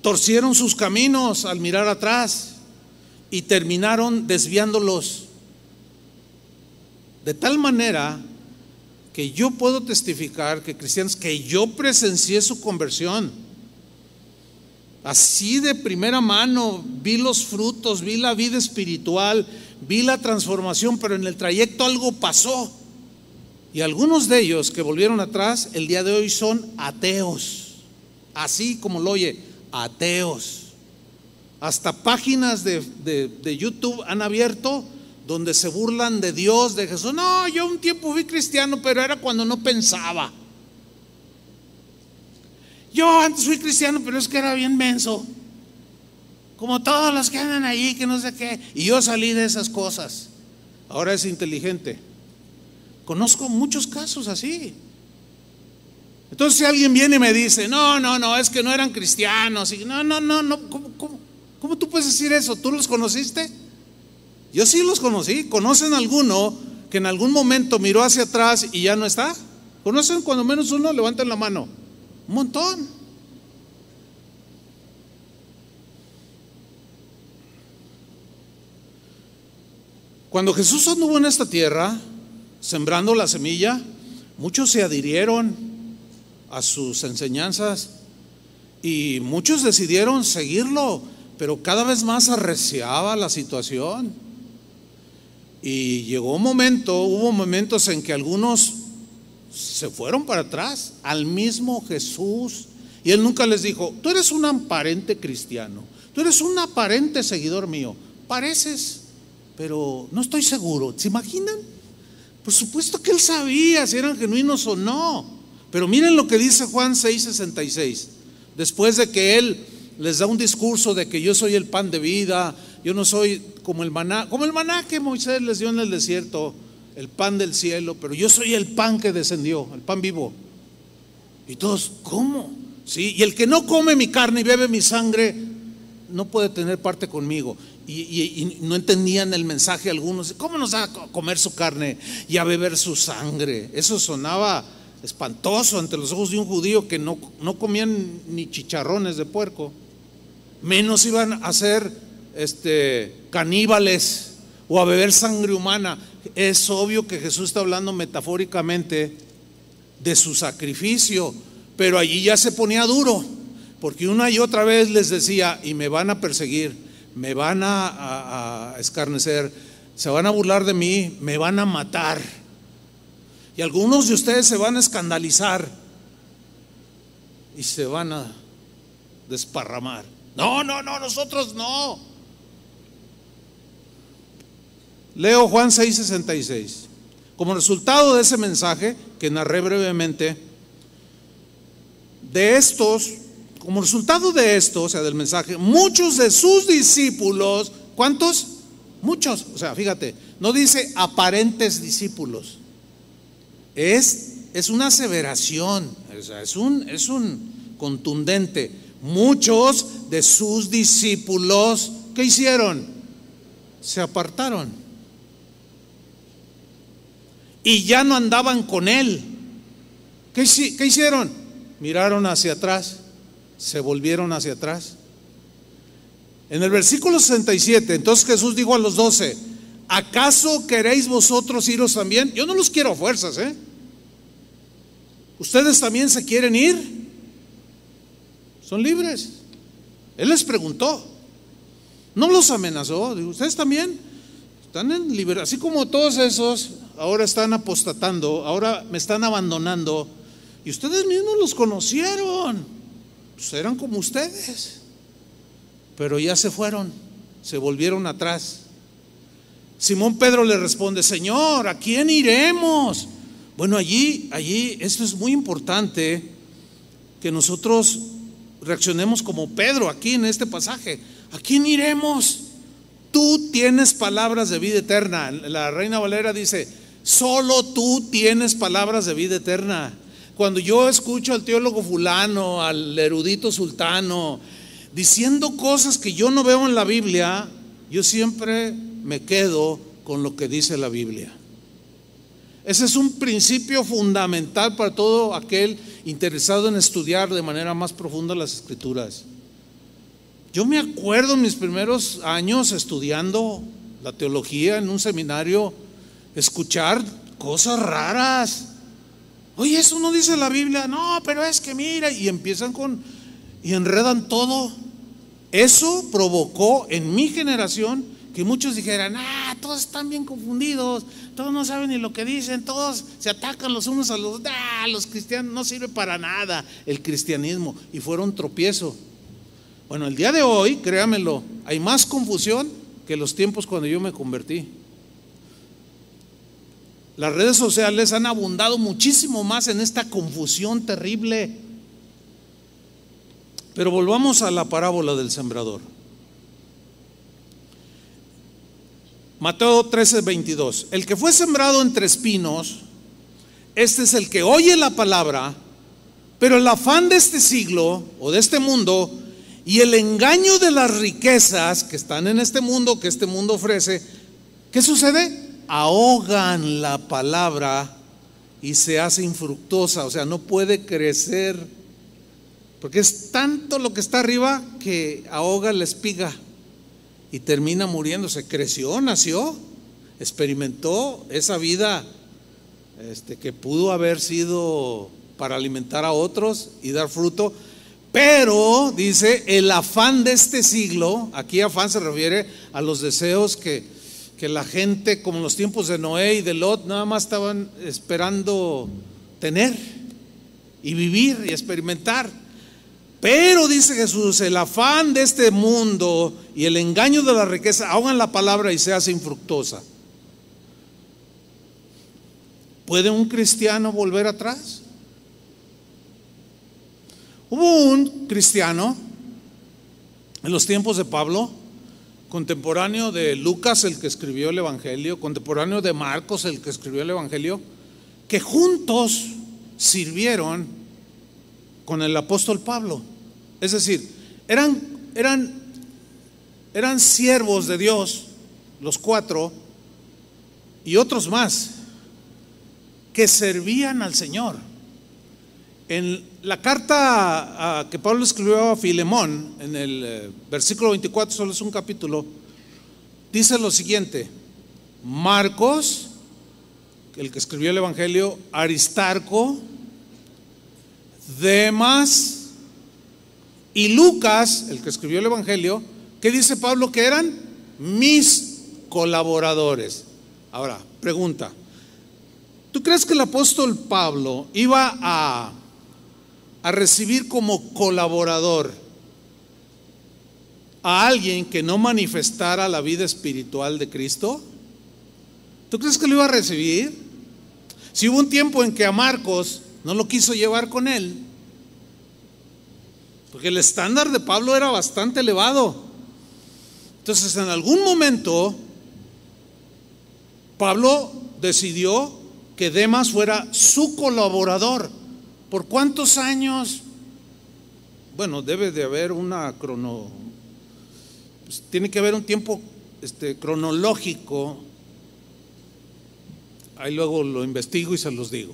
A: Torcieron sus caminos al mirar atrás y terminaron desviándolos. De tal manera que yo puedo testificar que cristianos que yo presencié su conversión, así de primera mano, vi los frutos, vi la vida espiritual, vi la transformación, pero en el trayecto algo pasó. Y algunos de ellos que volvieron atrás, el día de hoy son ateos. Así como lo oye, ateos. Hasta páginas de YouTube han abierto donde se burlan de Dios, de Jesús. No, yo un tiempo fui cristiano, pero era cuando no pensaba. Yo antes fui cristiano, pero es que era bien menso, como todos los que andan allí, que no sé qué. Y yo salí de esas cosas. Ahora es inteligente. Conozco muchos casos así. Entonces si alguien viene y me dice, no, es que no eran cristianos. Y no, ¿cómo tú puedes decir eso? ¿Tú los conociste? Yo sí los conocí. ¿Conocen alguno que en algún momento miró hacia atrás y ya no está? ¿Conocen cuando menos uno? Levanten la mano. Un montón. Cuando Jesús anduvo en esta tierra, sembrando la semilla, muchos se adhirieron a sus enseñanzas y muchos decidieron seguirlo, pero cada vez más arreciaba la situación. Y hubo momentos en que algunos se fueron para atrás al mismo Jesús Y él nunca les dijo: tú eres un aparente cristiano, tú eres un aparente seguidor mío, pareces, pero no estoy seguro. ¿Se imaginan? Por supuesto que él sabía si eran genuinos o no. Pero miren lo que dice Juan 6:66. Después de que él les da un discurso de que yo soy el pan de vida, yo no soy como el maná que Moisés les dio en el desierto, el pan del cielo, pero yo soy el pan que descendió, el pan vivo. Y todos: ¿cómo? Sí, y el que no come mi carne y bebe mi sangre no puede tener parte conmigo. Y no entendían el mensaje algunos. ¿Cómo nos va a comer su carne y a beber su sangre? Eso sonaba espantoso ante los ojos de un judío que no comían ni chicharrones de puerco, menos iban a ser caníbales o a beber sangre humana. Es obvio que Jesús está hablando metafóricamente de su sacrificio, pero allí ya se ponía duro, porque una y otra vez les decía: y me van a perseguir, me van a escarnecer, se van a burlar de mí, me van a matar, y algunos de ustedes se van a escandalizar y se van a desparramar. No, nosotros no. Leo Juan 6:66. Como resultado de ese mensaje que narré brevemente, como resultado de esto, o sea, del mensaje, muchos de sus discípulos, ¿cuántos? Muchos. O sea, fíjate, no dice aparentes discípulos, es una aseveración, o sea, es un contundente. Muchos de sus discípulos, ¿qué hicieron? Se apartaron y ya no andaban con él. ¿Qué hicieron? Miraron hacia atrás, se volvieron hacia atrás. En el versículo 67, entonces Jesús dijo a los 12: ¿acaso queréis vosotros iros también? Yo no los quiero a fuerzas, ¿ustedes también se quieren ir? Son libres. Él les preguntó, no los amenazó. Digo: ¿ustedes también están en libertad? Así como todos esos ahora están apostatando, ahora me están abandonando, y ustedes mismos los conocieron, pues eran como ustedes, pero ya se fueron, se volvieron atrás. Simón Pedro le responde: Señor, ¿a quién iremos? Bueno, allí esto es muy importante, que nosotros reaccionemos como Pedro aquí en este pasaje. ¿A quién iremos? Tú tienes palabras de vida eterna. La Reina Valera dice: solo tú tienes palabras de vida eterna. Cuando yo escucho al teólogo fulano, al erudito sultano, diciendo cosas que yo no veo en la Biblia, yo siempre me quedo con lo que dice la Biblia. Ese es un principio fundamental para todo aquel interesado en estudiar de manera más profunda las Escrituras. Yo me acuerdo en mis primeros años estudiando la teología en un seminario, escuchar cosas raras. Oye, eso no dice la Biblia. No, pero es que mira, y empiezan y enredan todo. Eso provocó en mi generación que muchos dijeran: todos están bien confundidos, todos no saben ni lo que dicen, todos se atacan los unos a los otros, los cristianos no sirve para nada el cristianismo, y fueron tropiezo. Bueno, el día de hoy, créamelo, hay más confusión que los tiempos cuando yo me convertí. Las redes sociales han abundado muchísimo más en esta confusión terrible. Pero volvamos a la parábola del sembrador. Mateo 13:22. El que fue sembrado entre espinos, este es el que oye la palabra, pero el afán de este siglo o de este mundo y el engaño de las riquezas que están en este mundo, que este mundo ofrece, ¿qué sucede? Ahogan la palabra y se hace infructuosa, o sea, no puede crecer, porque es tanto lo que está arriba que ahoga la espiga y termina muriéndose. Creció, nació, experimentó esa vida que pudo haber sido para alimentar a otros y dar fruto, pero dice el afán de este siglo. Aquí afán se refiere a los deseos que la gente, como en los tiempos de Noé y de Lot, nada más estaban esperando tener y vivir y experimentar. Pero dice Jesús, el afán de este mundo y el engaño de la riqueza ahogan la palabra y se hace infructuosa. ¿Puede un cristiano volver atrás? Hubo un cristiano en los tiempos de Pablo, contemporáneo de Lucas, el que escribió el Evangelio, contemporáneo de Marcos, el que escribió el Evangelio, que juntos sirvieron con el apóstol Pablo. Es decir, eran siervos de Dios, los cuatro, y otros más, que servían al Señor. En la carta que Pablo escribió a Filemón, en el versículo 24, solo es un capítulo, dice lo siguiente: Marcos, el que escribió el Evangelio, Aristarco, Demas y Lucas, el que escribió el Evangelio, ¿qué dice Pablo que eran? Mis colaboradores. Ahora, pregunta: ¿tú crees que el apóstol Pablo iba a recibir como colaborador a alguien que no manifestara la vida espiritual de Cristo? ¿Tú crees que lo iba a recibir? Si hubo un tiempo en que a Marcos no lo quiso llevar con él, porque el estándar de Pablo era bastante elevado. Entonces, en algún momento Pablo decidió que Demas fuera su colaborador. ¿Por cuántos años? Bueno, debe de haber una pues tiene que haber un tiempo cronológico. Ahí luego lo investigo y se los digo.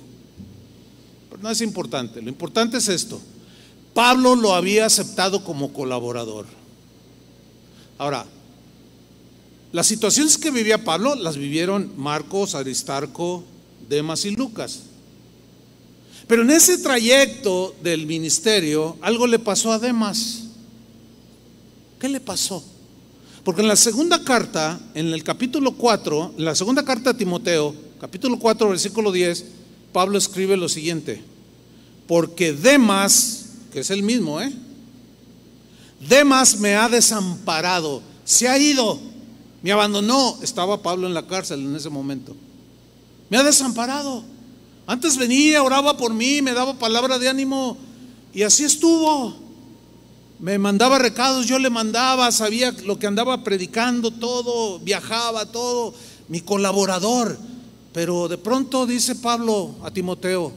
A: Pero no es importante. Lo importante es esto: Pablo lo había aceptado como colaborador. Ahora, las situaciones que vivía Pablo las vivieron Marcos, Aristarco, Demas y Lucas. Pero en ese trayecto del ministerio algo le pasó a Demas. ¿Qué le pasó? Porque en la segunda carta, en el capítulo 4, en la segunda carta a Timoteo, capítulo 4, versículo 10, Pablo escribe lo siguiente: porque Demas, que es el mismo, Demas me ha desamparado, se ha ido, me abandonó. Estaba Pablo en la cárcel en ese momento. Me ha desamparado. Antes venía, oraba por mí, me daba palabra de ánimo y así estuvo. Me mandaba recados, yo le mandaba, sabía lo que andaba predicando, todo, viajaba, todo, mi colaborador. Pero de pronto dice Pablo a Timoteo: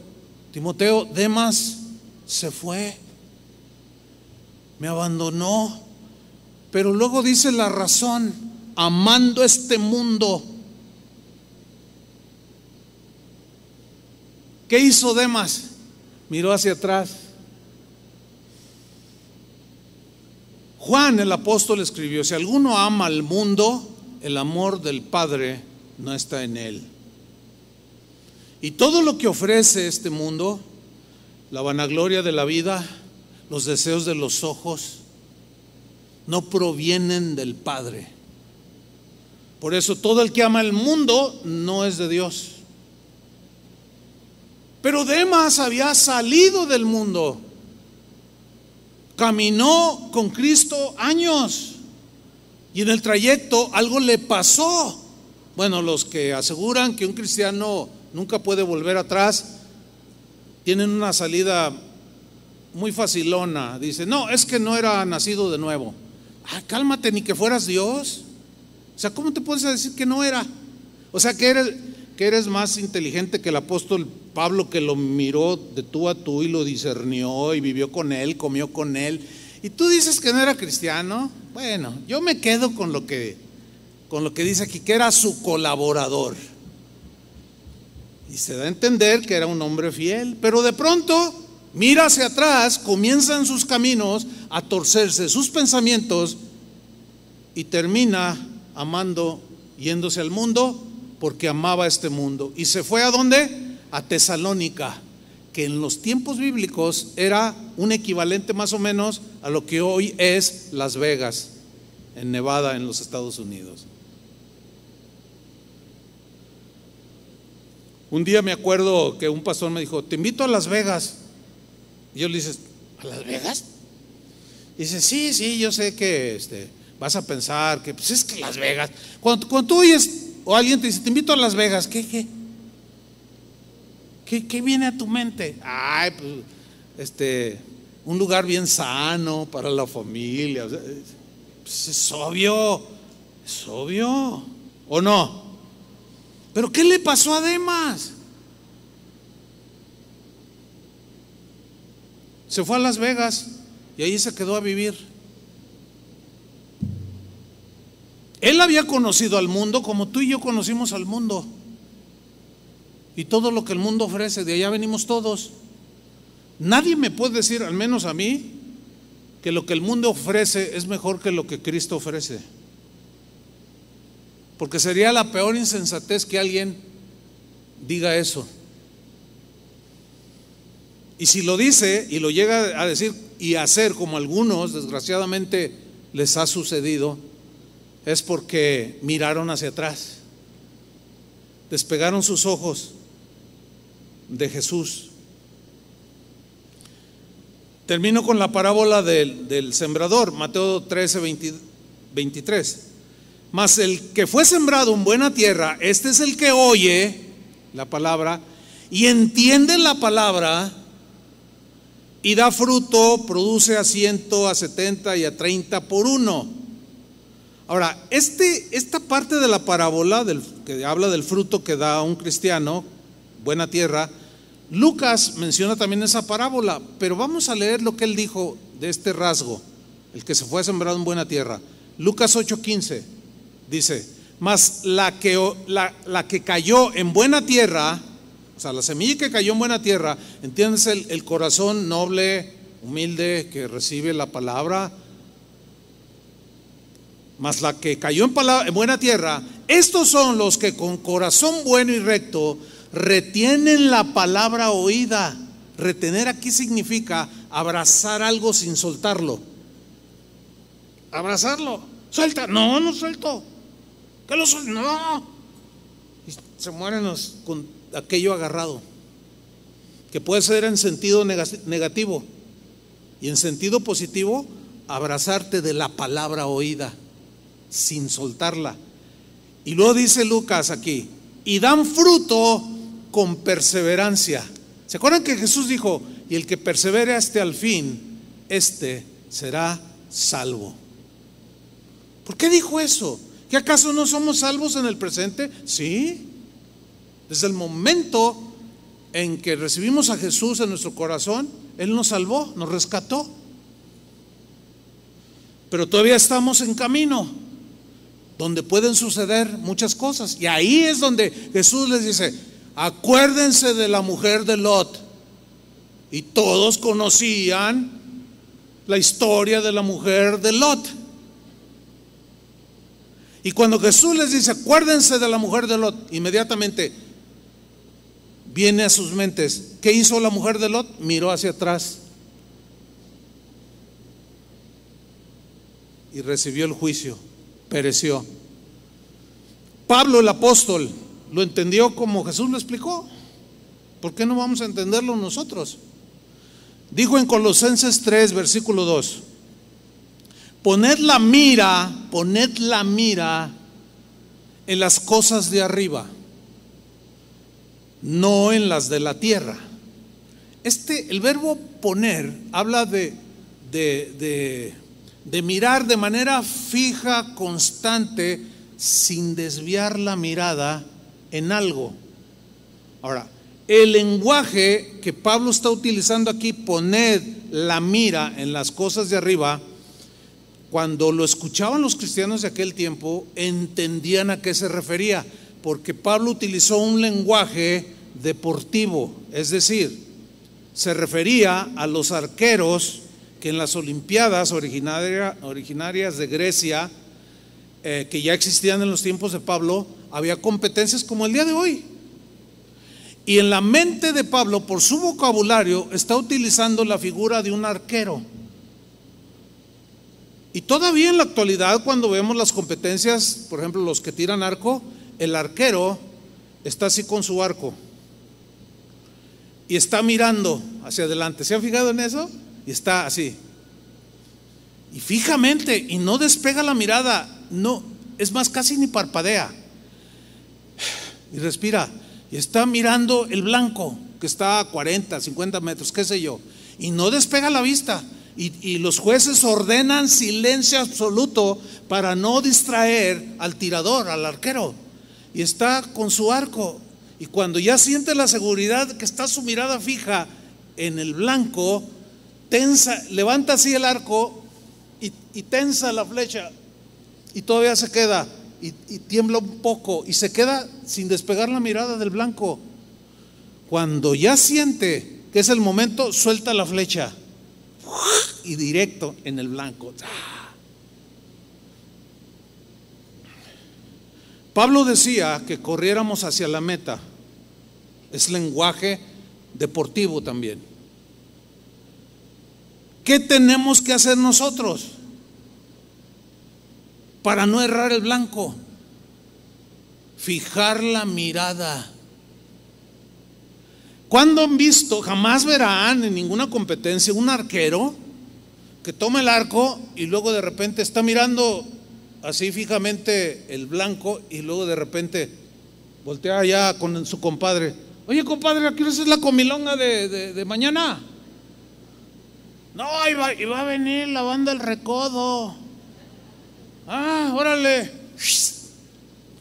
A: Timoteo, Demas se fue, me abandonó. Pero luego dice la razón: amando este mundo. ¿Qué hizo Demas? Miró hacia atrás. Juan el apóstol escribió: si alguno ama al mundo, el amor del Padre no está en él. Y todo lo que ofrece este mundo, la vanagloria de la vida, los deseos de los ojos, no provienen del Padre. Por eso todo el que ama el mundo no es de Dios. Pero Demas había salido del mundo, caminó con Cristo años y en el trayecto algo le pasó. Bueno, los que aseguran que un cristiano nunca puede volver atrás tienen una salida muy facilona. Dicen: no, es que no era nacido de nuevo. Cálmate, ni que fueras Dios. O sea, ¿cómo te puedes decir que no era? O sea, que eres más inteligente que el apóstol Pablo, que lo miró de tú a tú y lo discernió y vivió con él, comió con él, y tú dices que no era cristiano. Bueno, yo me quedo con lo que dice aquí, que era su colaborador, y se da a entender que era un hombre fiel. Pero de pronto mira hacia atrás, comienzan sus caminos a torcerse, sus pensamientos, y termina amando, yéndose al mundo, porque amaba este mundo. Y se fue ¿a dónde? A Tesalónica, que en los tiempos bíblicos era un equivalente más o menos a lo que hoy es Las Vegas, en Nevada, en los Estados Unidos. Un día me acuerdo que un pastor me dijo: te invito a Las Vegas. Y yo le dije: ¿a Las Vegas? Y dice, sí, sí, yo sé que vas a pensar que pues es que Las Vegas. Cuando tú oyes o alguien te dice, te invito a Las Vegas, ¿qué viene a tu mente? Ay, pues un lugar bien sano para la familia. O sea, pues es obvio, ¿o no? Pero ¿qué le pasó a Demas? Se fue a Las Vegas y ahí se quedó a vivir. Él había conocido al mundo como tú y yo conocimos al mundo. Y todo lo que el mundo ofrece, de allá venimos todos. Nadie me puede decir, al menos a mí, que lo que el mundo ofrece es mejor que lo que Cristo ofrece. Porque sería la peor insensatez que alguien diga eso. Y si lo dice y lo llega a decir y a hacer, como algunos desgraciadamente les ha sucedido, es porque miraron hacia atrás, despegaron sus ojos de Jesús. Termino con la parábola del sembrador, Mateo 13, 23. Mas el que fue sembrado en buena tierra, este es el que oye la palabra y entiende la palabra y da fruto, produce a 100, a 70 y a 30 por uno. Ahora, esta parte de la parábola que habla del fruto que da un cristiano, buena tierra, Lucas menciona también esa parábola, pero vamos a leer lo que él dijo de este rasgo, el que se fue sembrado en buena tierra. Lucas 8:15 dice, mas la que cayó en buena tierra, o sea, la semilla que cayó en buena tierra, entiendes, el corazón noble, humilde, que recibe la palabra. Mas la que cayó en buena tierra, estos son los que con corazón bueno y recto retienen la palabra oída. Retener aquí significa abrazar algo sin soltarlo. Abrazarlo. Suelta. No, no suelto. ¿Qué lo suelto? No. Y se mueren con aquello agarrado, que puede ser en sentido negativo y en sentido positivo, abrazarte de la palabra oída sin soltarla. Y luego dice Lucas aquí, y dan fruto con perseverancia. ¿Se acuerdan que Jesús dijo, y el que persevere hasta el fin, será salvo? ¿Por qué dijo eso? ¿Que acaso no somos salvos en el presente? Sí. Desde el momento en que recibimos a Jesús en nuestro corazón, Él nos salvó, nos rescató. Pero todavía estamos en camino, donde pueden suceder muchas cosas. Y ahí es donde Jesús les dice, acuérdense de la mujer de Lot. Y todos conocían la historia de la mujer de Lot. Y cuando Jesús les dice, acuérdense de la mujer de Lot, inmediatamente viene a sus mentes, ¿qué hizo la mujer de Lot? Miró hacia atrás y recibió el juicio, pereció. Pablo el apóstol lo entendió como Jesús lo explicó. ¿Por qué no vamos a entenderlo nosotros? Dijo en Colosenses 3, versículo 2, poned la mira en las cosas de arriba, no en las de la tierra. El verbo poner habla de mirar de manera fija, constante, sin desviar la mirada en algo. Ahora, el lenguaje que Pablo está utilizando aquí, poned la mira en las cosas de arriba, cuando lo escuchaban los cristianos de aquel tiempo, entendían a qué se refería, porque Pablo utilizó un lenguaje deportivo, es decir, se refería a los arqueros que en las Olimpiadas originarias de Grecia, que ya existían en los tiempos de Pablo, había competencias como el día de hoy. Y en la mente de Pablo, por su vocabulario, está utilizando la figura de un arquero. Y todavía en la actualidad, cuando vemos las competencias, por ejemplo, los que tiran arco, el arquero está así con su arco y está mirando hacia adelante. ¿Se han fijado en eso? Y está así. y fijamente, y no despega la mirada, no, es más, casi ni parpadea, y respira, y está mirando el blanco que está a 40, 50 metros, qué sé yo, y no despega la vista. Y los jueces ordenan silencio absoluto para no distraer al tirador, al arquero. Y está con su arco. Y cuando ya siente la seguridad que está su mirada fija en el blanco, tensa, levanta así el arco y tensa la flecha. Y todavía se queda y tiembla un poco y se queda sin despegar la mirada del blanco. Cuando ya siente que es el momento, suelta la flecha y directo en el blanco. Pablo decía que corriéramos hacia la meta. Es lenguaje deportivo también. ¿Qué tenemos que hacer nosotros para no errar el blanco? Fijar la mirada. ¿Cuándo han visto? Jamás verán en ninguna competencia un arquero que toma el arco y luego de repente está mirando así fijamente el blanco y luego de repente voltea allá con su compadre. Oye, compadre, ¿a qué hora es la comilonga de mañana? No, iba a venir la banda El Recodo. Ah, órale.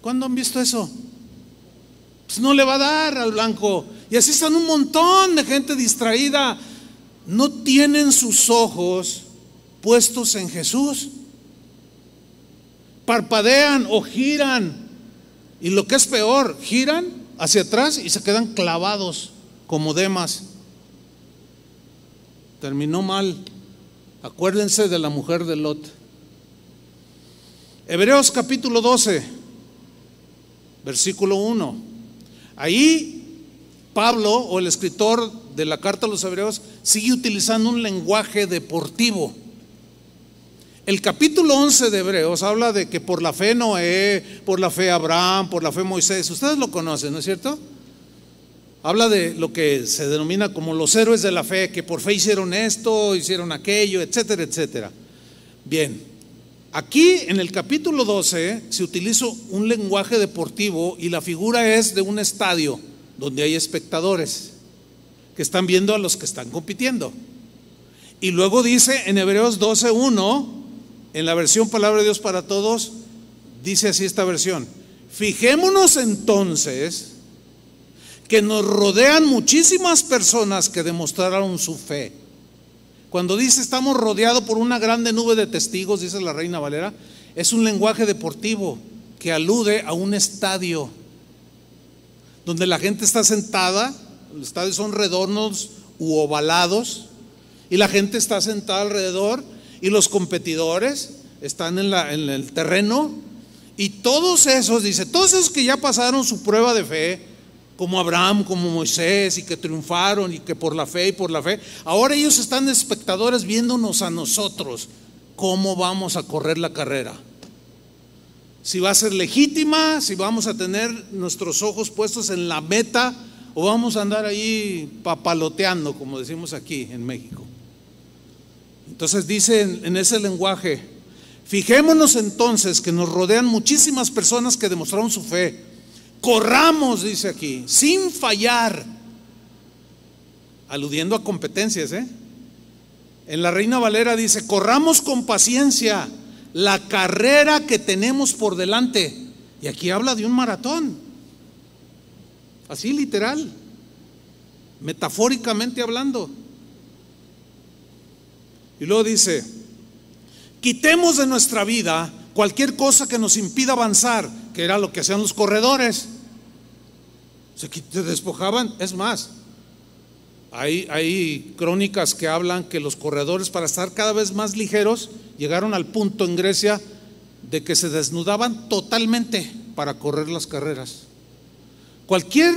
A: ¿Cuándo han visto eso? Pues no le va a dar al blanco. Y así están un montón de gente distraída. No tienen sus ojos puestos en Jesús. Parpadean o giran. Y lo que es peor, giran hacia atrás y se quedan clavados como Demas. Terminó mal. Acuérdense de la mujer de Lot. Hebreos capítulo 12, versículo 1. Ahí Pablo, o el escritor de la carta a los Hebreos, sigue utilizando un lenguaje deportivo. El capítulo 11 de Hebreos habla de que por la fe Noé, por la fe Abraham, por la fe Moisés. Ustedes lo conocen, ¿no es cierto? Habla de lo que se denomina como los héroes de la fe, que por fe hicieron esto, hicieron aquello, etcétera, etcétera. Bien, aquí en el capítulo 12 se utiliza un lenguaje deportivo y la figura es de un estadio donde hay espectadores que están viendo a los que están compitiendo. Y luego dice en Hebreos 12:1, en la versión Palabra de Dios para Todos, dice así esta versión: fijémonos entonces que nos rodean muchísimas personas que demostraron su fe. Cuando dice estamos rodeados por una grande nube de testigos, dice la Reina Valera, es un lenguaje deportivo que alude a un estadio donde la gente está sentada. Los estadios son redondos u ovalados y la gente está sentada alrededor y los competidores están en el terreno, y todos esos, dice, todos esos que ya pasaron su prueba de fe, como Abraham, como Moisés, y que triunfaron y que por la fe y por la fe, ahora ellos están espectadores viéndonos a nosotros cómo vamos a correr la carrera, si va a ser legítima, si vamos a tener nuestros ojos puestos en la meta o vamos a andar ahí papaloteando, como decimos aquí en México. Entonces dice en ese lenguaje: fijémonos entonces que nos rodean muchísimas personas que demostraron su fe. Corramos, dice aquí, sin fallar, aludiendo a competencias, En la Reina Valera dice: corramos con paciencia la carrera que tenemos por delante. Y aquí habla de un maratón, así literal, metafóricamente hablando. Y luego dice: quitemos de nuestra vida cualquier cosa que nos impida avanzar, que era lo que hacían los corredores. Se despojaban. Es más, hay crónicas que hablan que los corredores, para estar cada vez más ligeros, llegaron al punto en Grecia de que se desnudaban totalmente para correr las carreras. Cualquier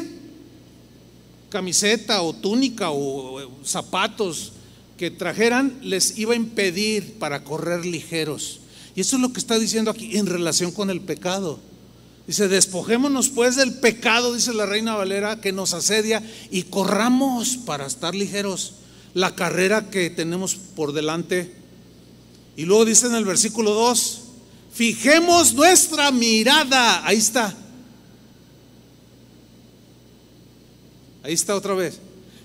A: camiseta o túnica o zapatos que trajeran les iba a impedir para correr ligeros. Y eso es lo que está diciendo aquí en relación con el pecado. Dice: despojémonos pues del pecado, dice la Reina Valera, que nos asedia, y corramos para estar ligeros la carrera que tenemos por delante. Y luego dice en el versículo 2, fijemos nuestra mirada. Ahí está. Ahí está otra vez.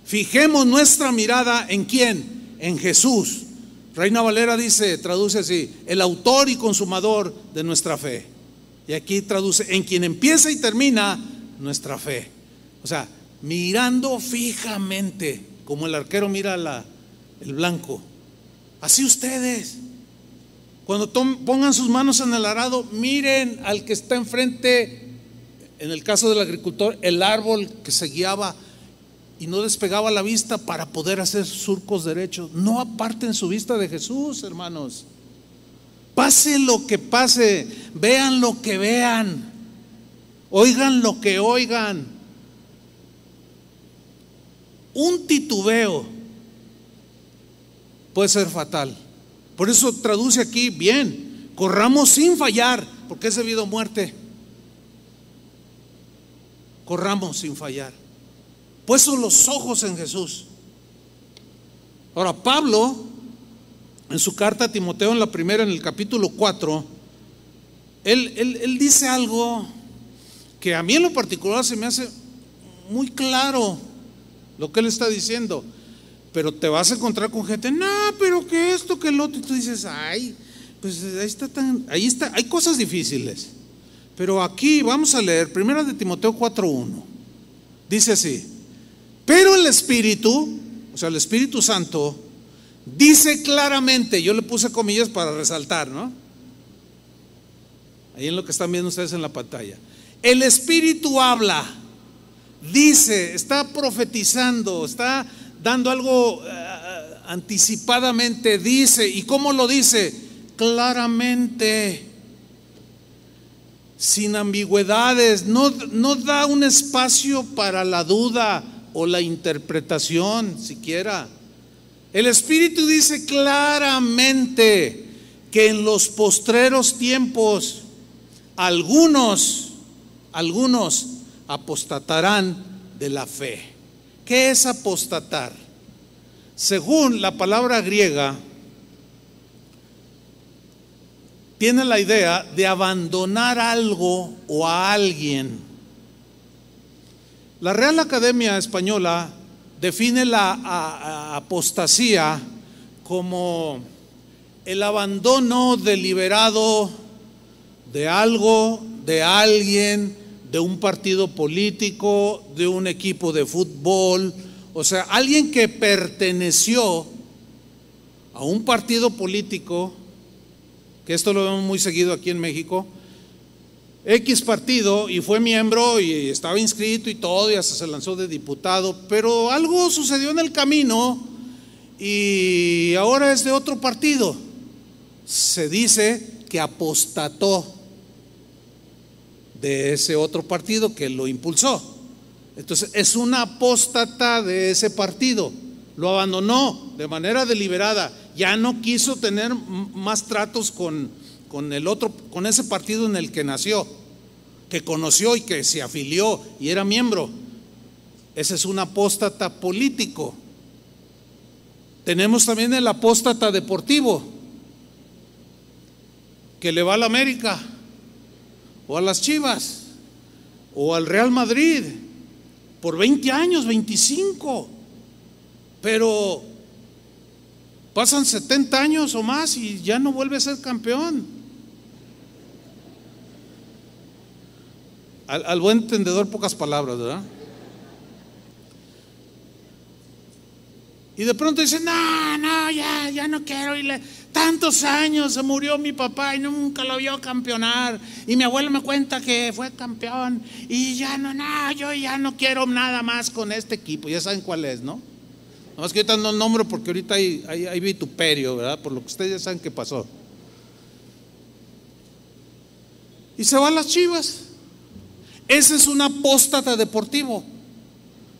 A: Fijemos nuestra mirada ¿en quién? En Jesús. Reina Valera dice, traduce así, el autor y consumador de nuestra fe. Y aquí traduce, en quien empieza y termina nuestra fe. O sea, mirando fijamente, como el arquero mira el blanco. Así ustedes, cuando pongan sus manos en el arado, miren al que está enfrente. En el caso del agricultor, el árbol que se guiaba y no despegaba la vista para poder hacer surcos derechos. No aparten su vista de Jesús, hermanos. Pase lo que pase, vean lo que vean, oigan lo que oigan. Un titubeo puede ser fatal. Por eso traduce aquí bien, corramos sin fallar, porque es debido a muerte. Corramos sin fallar, puestos los ojos en Jesús. Ahora Pablo, en su carta a Timoteo, en la primera, en el capítulo 4, él dice algo que a mí en lo particular se me hace muy claro lo que él está diciendo. Pero te vas a encontrar con gente, no, pero que esto, que el otro, y tú dices, ay, pues ahí está, hay cosas difíciles. Pero aquí vamos a leer, primera de Timoteo 4:1, dice así, pero el Espíritu, o sea el Espíritu Santo, dice claramente, yo le puse comillas para resaltar, ¿no? Ahí en lo que están viendo ustedes en la pantalla, el Espíritu habla, dice, está profetizando, está dando algo anticipadamente, dice. ¿Y cómo lo dice? Claramente, sin ambigüedades, no da un espacio para la duda o la interpretación siquiera. El Espíritu dice claramente que en los postreros tiempos algunos apostatarán de la fe. ¿Qué es apostatar? Según la palabra griega, tiene la idea de abandonar algo o a alguien. La Real Academia Española define la apostasía como el abandono deliberado de algo, de alguien, de un partido político, de un equipo de fútbol. O sea, alguien que perteneció a un partido político, que esto lo vemos muy seguido aquí en México, X partido, y fue miembro y estaba inscrito y todo, y hasta se lanzó de diputado, pero algo sucedió en el camino y ahora es de otro partido. Se dice que apostató de ese otro partido que lo impulsó. Entonces es una apóstata de ese partido, lo abandonó de manera deliberada, ya no quiso tener más tratos con el otro, con ese partido en el que nació, que conoció y que se afilió y era miembro. Ese es un apóstata político. Tenemos también el apóstata deportivo, que le va a la América o a las Chivas o al Real Madrid por 20 años, 25, pero pasan 70 años o más y ya no vuelve a ser campeón. Al buen entendedor, pocas palabras, ¿verdad? Y de pronto dicen, no, ya no quiero irle. Tantos años, se murió mi papá y nunca lo vio campeonar. Y mi abuelo me cuenta que fue campeón. Y ya yo ya no quiero nada más con este equipo. Ya saben cuál es, ¿no? Nada más que ahorita no nombro porque ahorita hay vituperio, ¿verdad? Por lo que ustedes ya saben que pasó. Y se va a las Chivas. Ese es un apóstata deportivo,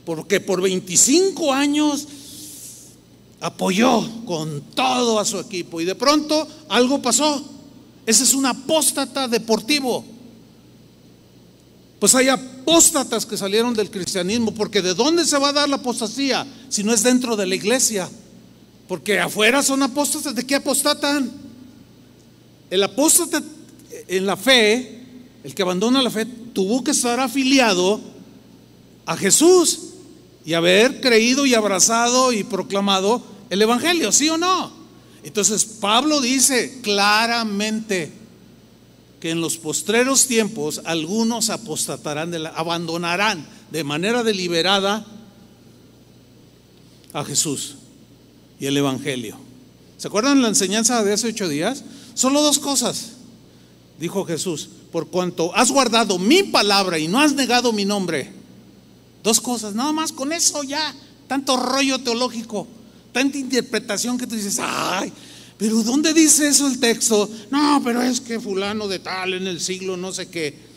A: porque por 25 años apoyó con todo a su equipo y de pronto algo pasó. Ese es un apóstata deportivo. Pues hay apóstatas que salieron del cristianismo, porque ¿de dónde se va a dar la apostasía si no es dentro de la iglesia? Porque afuera son apóstatas. ¿De qué apostatan? El apóstata en la fe, el que abandona la fe, tuvo que estar afiliado a Jesús y haber creído y abrazado y proclamado el evangelio, ¿sí o no? Entonces Pablo dice claramente que en los postreros tiempos algunos apostatarán, abandonarán de manera deliberada a Jesús y el evangelio. ¿Se acuerdan la enseñanza de hace 8 días? Solo 2 cosas dijo Jesús: por cuanto has guardado mi palabra y no has negado mi nombre. 2 cosas, nada más. Con eso ya, tanto rollo teológico, tanta interpretación que tú dices, ay, pero ¿dónde dice eso el texto? No, pero es que fulano de tal en el siglo no sé qué.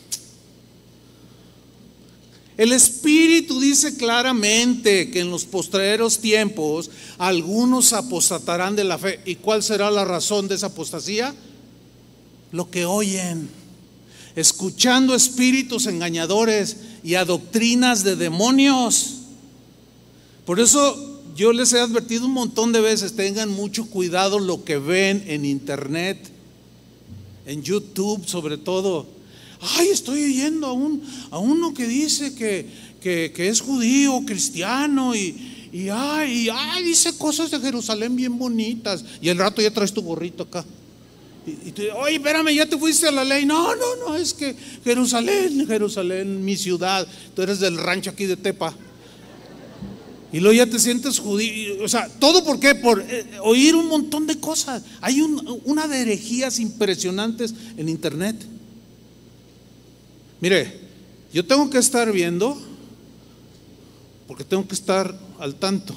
A: El Espíritu dice claramente que en los postreros tiempos algunos apostatarán de la fe. ¿Y cuál será la razón de esa apostasía? Lo que oyen, escuchando espíritus engañadores y a doctrinas de demonios. Por eso yo les he advertido un montón de veces: tengan mucho cuidado lo que ven en internet, en YouTube sobre todo. Ay, estoy oyendo a uno que dice que es judío, cristiano y dice cosas de Jerusalén bien bonitas, y el rato ya traes tu gorrito acá. Y tú, oye, espérame, ya te fuiste a la ley. No, es que Jerusalén, mi ciudad. Tú eres del rancho aquí de Tepa. Y luego ya te sientes judío. O sea, ¿todo por qué? Por oír un montón de cosas. Hay una de herejías impresionantes en internet. Mire, yo tengo que estar viendo, porque tengo que estar al tanto.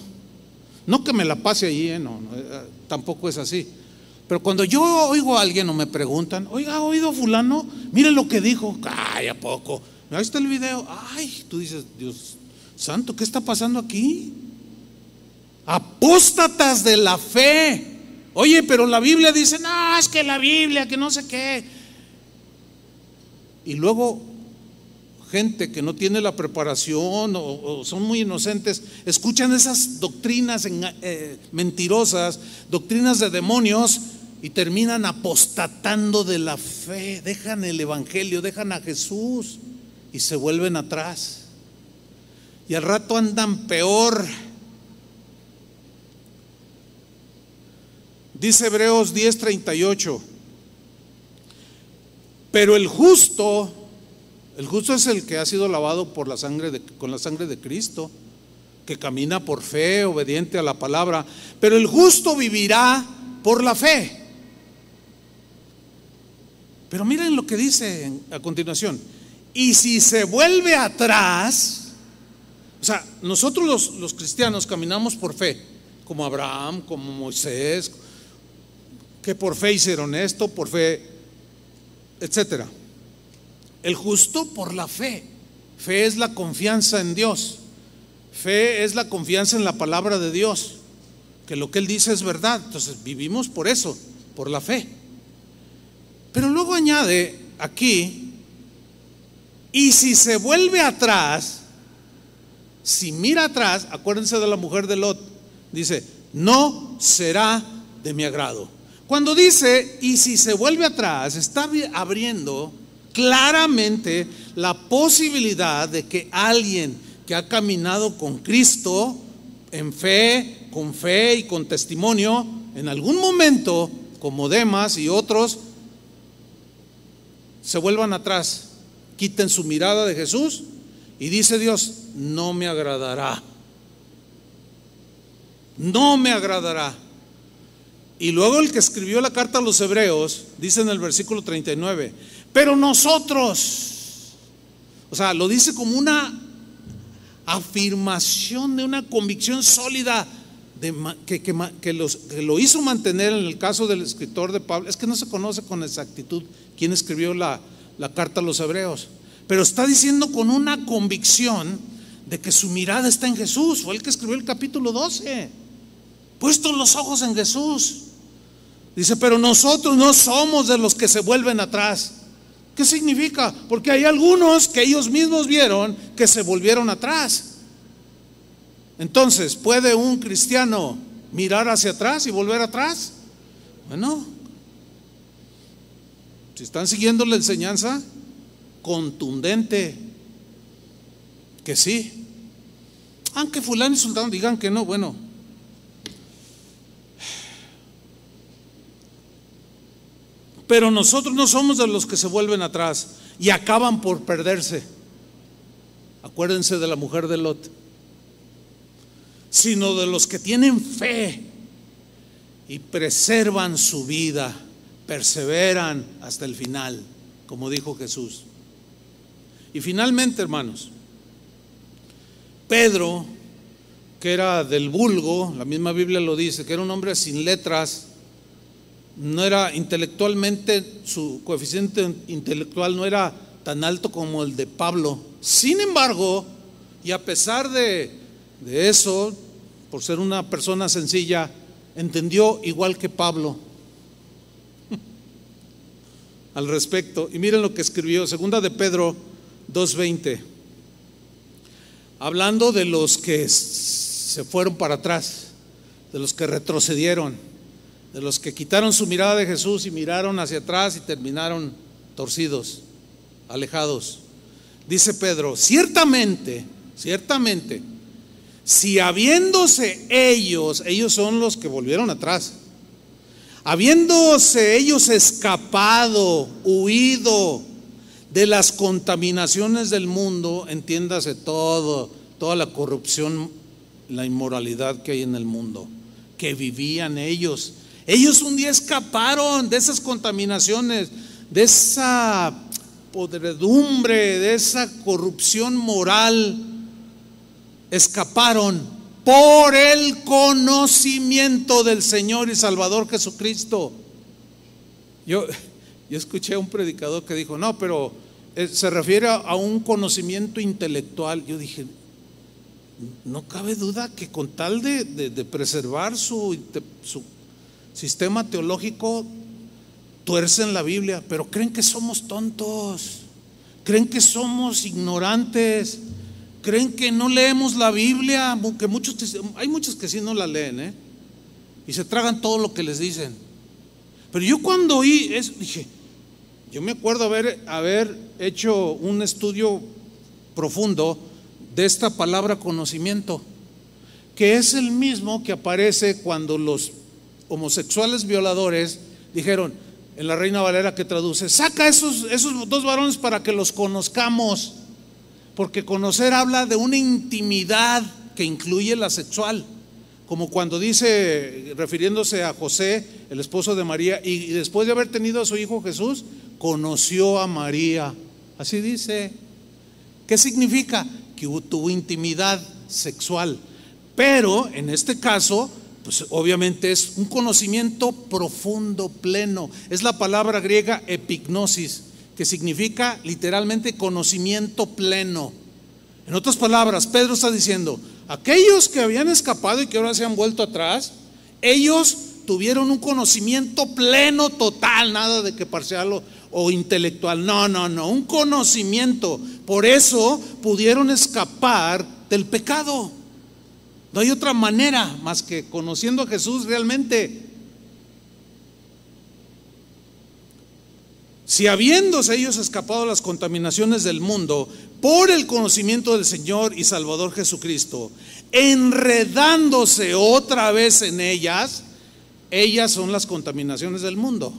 A: No que me la pase allí, tampoco es así. Pero cuando yo oigo a alguien o me preguntan, oiga, ¿ha oído fulano? Mire lo que dijo. Ay, ¿a poco? Ahí está el video. Ay, tú dices, Dios santo, ¿qué está pasando aquí? Apóstatas de la fe. Oye, pero la Biblia dice, no, es que la Biblia, que no sé qué. Y luego gente que no tiene la preparación o son muy inocentes, escuchan esas doctrinas mentirosas, doctrinas de demonios, y terminan apostatando de la fe. Dejan el evangelio, dejan a Jesús y se vuelven atrás, y al rato andan peor. Dice Hebreos 10:38, pero el justo es el que ha sido lavado por con la sangre de Cristo, que camina por fe, obediente a la palabra. Pero el justo vivirá por la fe. Pero miren lo que dice a continuación: y si se vuelve atrás, o sea, nosotros los cristianos caminamos por fe, como Abraham, como Moisés, que por fe hicieron esto, por fe, etcétera. El justo por la fe. Fe es la confianza en Dios. Fe es la confianza en la palabra de Dios, que lo que Él dice es verdad. Entonces vivimos por eso, por la fe. Pero luego añade aquí: y si se vuelve atrás, si mira atrás, acuérdense de la mujer de Lot, dice, no será de mi agrado. Cuando dice y si se vuelve atrás, está abriendo claramente la posibilidad de que alguien que ha caminado con Cristo en fe, con fe y con testimonio, en algún momento, como Demas y otros, se vuelvan atrás, quiten su mirada de Jesús, y dice Dios, no me agradará, no me agradará. Y luego el que escribió la carta a los Hebreos dice en el versículo 39, pero nosotros, o sea, lo dice como una afirmación de una convicción sólida que lo hizo mantener. En el caso del escritor de Pablo, es que no se conoce con exactitud quién escribió la carta a los Hebreos, pero está diciendo con una convicción de que su mirada está en Jesús. Fue el que escribió el capítulo 12, puestos los ojos en Jesús. Dice, pero nosotros no somos de los que se vuelven atrás. ¿Qué significa? Porque hay algunos que ellos mismos vieron que se volvieron atrás. Entonces, ¿puede un cristiano mirar hacia atrás y volver atrás? Bueno, Si están siguiendo la enseñanza, contundente, que sí. Aunque fulano y sultano digan que no, bueno. Pero nosotros no somos de los que se vuelven atrás y acaban por perderse. Acuérdense de la mujer de Lot. Sino de los que tienen fe y preservan su vida, perseveran hasta el final, como dijo Jesús. Y finalmente, hermanos, Pedro, que era del vulgo, la misma Biblia lo dice, que era un hombre sin letras, no era intelectualmente, su coeficiente intelectual no era tan alto como el de Pablo. Sin embargo, y a pesar de eso, por ser una persona sencilla, entendió igual que Pablo al respecto. Y miren lo que escribió, segunda de Pedro 2:20, hablando de los que se fueron para atrás, de los que retrocedieron, de los que quitaron su mirada de Jesús y miraron hacia atrás y terminaron torcidos, alejados. Dice Pedro, ciertamente, si habiéndose ellos son los que volvieron atrás, habiéndose ellos escapado, huido de las contaminaciones del mundo, entiéndase toda la corrupción, la inmoralidad que hay en el mundo, que vivían ellos. Ellos un día escaparon de esas contaminaciones, de esa podredumbre, de esa corrupción moral. Escaparon por el conocimiento del Señor y Salvador Jesucristo. Yo escuché a un predicador que dijo, no, pero se refiere a un conocimiento intelectual. Yo dije, no cabe duda que con tal de preservar su sistema teológico, tuercen la Biblia, pero creen que somos tontos, creen que somos ignorantes, creen que no leemos la Biblia, que hay muchos que sí no la leen, y se tragan todo lo que les dicen. Pero yo cuando oí eso dije, yo me acuerdo haber hecho un estudio profundo de esta palabra conocimiento, que es el mismo que aparece cuando los homosexuales violadores dijeron en la Reina Valera, que traduce, saca esos dos varones para que los conozcamos, porque conocer habla de una intimidad que incluye la sexual, como cuando dice, refiriéndose a José, el esposo de María, y después de haber tenido a su hijo Jesús, conoció a María. Así dice. ¿Qué significa? Que tuvo intimidad sexual. Pero en este caso, pues obviamente es un conocimiento profundo, pleno. Es la palabra griega epignosis, que significa literalmente conocimiento pleno. En otras palabras, Pedro está diciendo, aquellos que habían escapado y que ahora se han vuelto atrás, ellos tuvieron un conocimiento pleno, total, nada de que parcial o intelectual, no, un conocimiento. Por eso pudieron escapar del pecado. No hay otra manera más que conociendo a Jesús realmente. Si habiéndose ellos escapado de las contaminaciones del mundo por el conocimiento del Señor y Salvador Jesucristo, enredándose otra vez en ellas son las contaminaciones del mundo.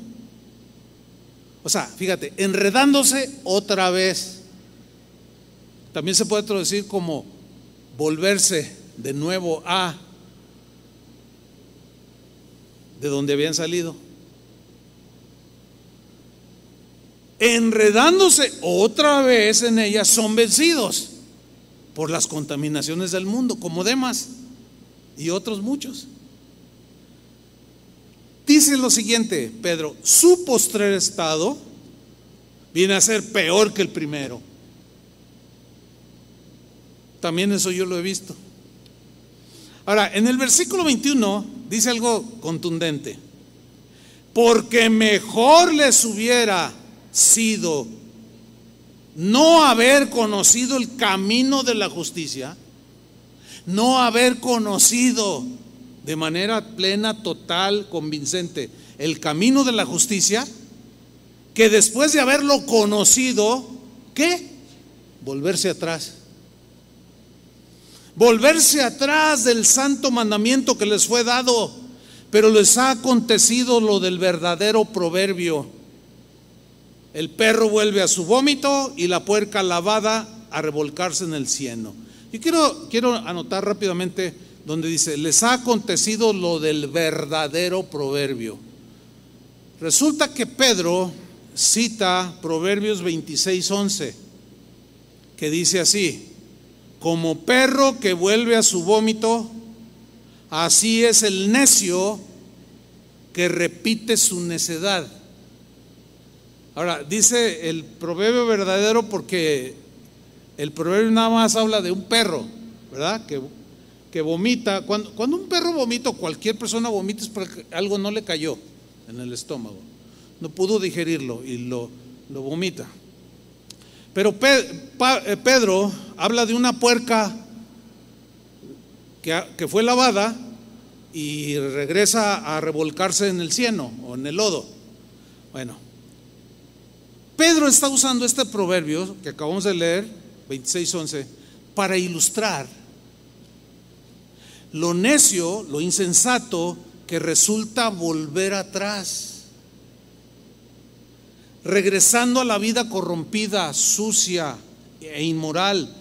A: O sea, fíjate, enredándose otra vez. También se puede traducir como volverse de nuevo a de donde habían salido. Enredándose otra vez en ellas, son vencidos por las contaminaciones del mundo, como Demas y otros muchos. Dice lo siguiente, Pedro, su postrer estado viene a ser peor que el primero. También eso yo lo he visto. Ahora, en el versículo 21 dice algo contundente. Porque mejor les hubiera sido no haber conocido el camino de la justicia, no haber conocido de manera plena, total, convincente el camino de la justicia, que después de haberlo conocido, ¿qué? Volverse atrás. Volverse atrás del santo mandamiento que les fue dado. Pero les ha acontecido lo del verdadero proverbio: el perro vuelve a su vómito y la puerca lavada a revolcarse en el cieno. Y quiero anotar rápidamente donde dice: les ha acontecido lo del verdadero proverbio. Resulta que Pedro cita Proverbios 26:11, que dice así: como perro que vuelve a su vómito, así es el necio que repite su necedad. Ahora, dice el proverbio verdadero porque el proverbio nada más habla de un perro, ¿verdad? Que vomita. Cuando un perro vomita, o cualquier persona vomita, es porque algo no le cayó en el estómago, no pudo digerirlo y lo vomita. Pero Pedro habla de una puerca que fue lavada y regresa a revolcarse en el cieno o en el lodo. Bueno, Pedro está usando este proverbio que acabamos de leer, 26:11, para ilustrar lo necio, lo insensato que resulta volver atrás, regresando a la vida corrompida, sucia e inmoral,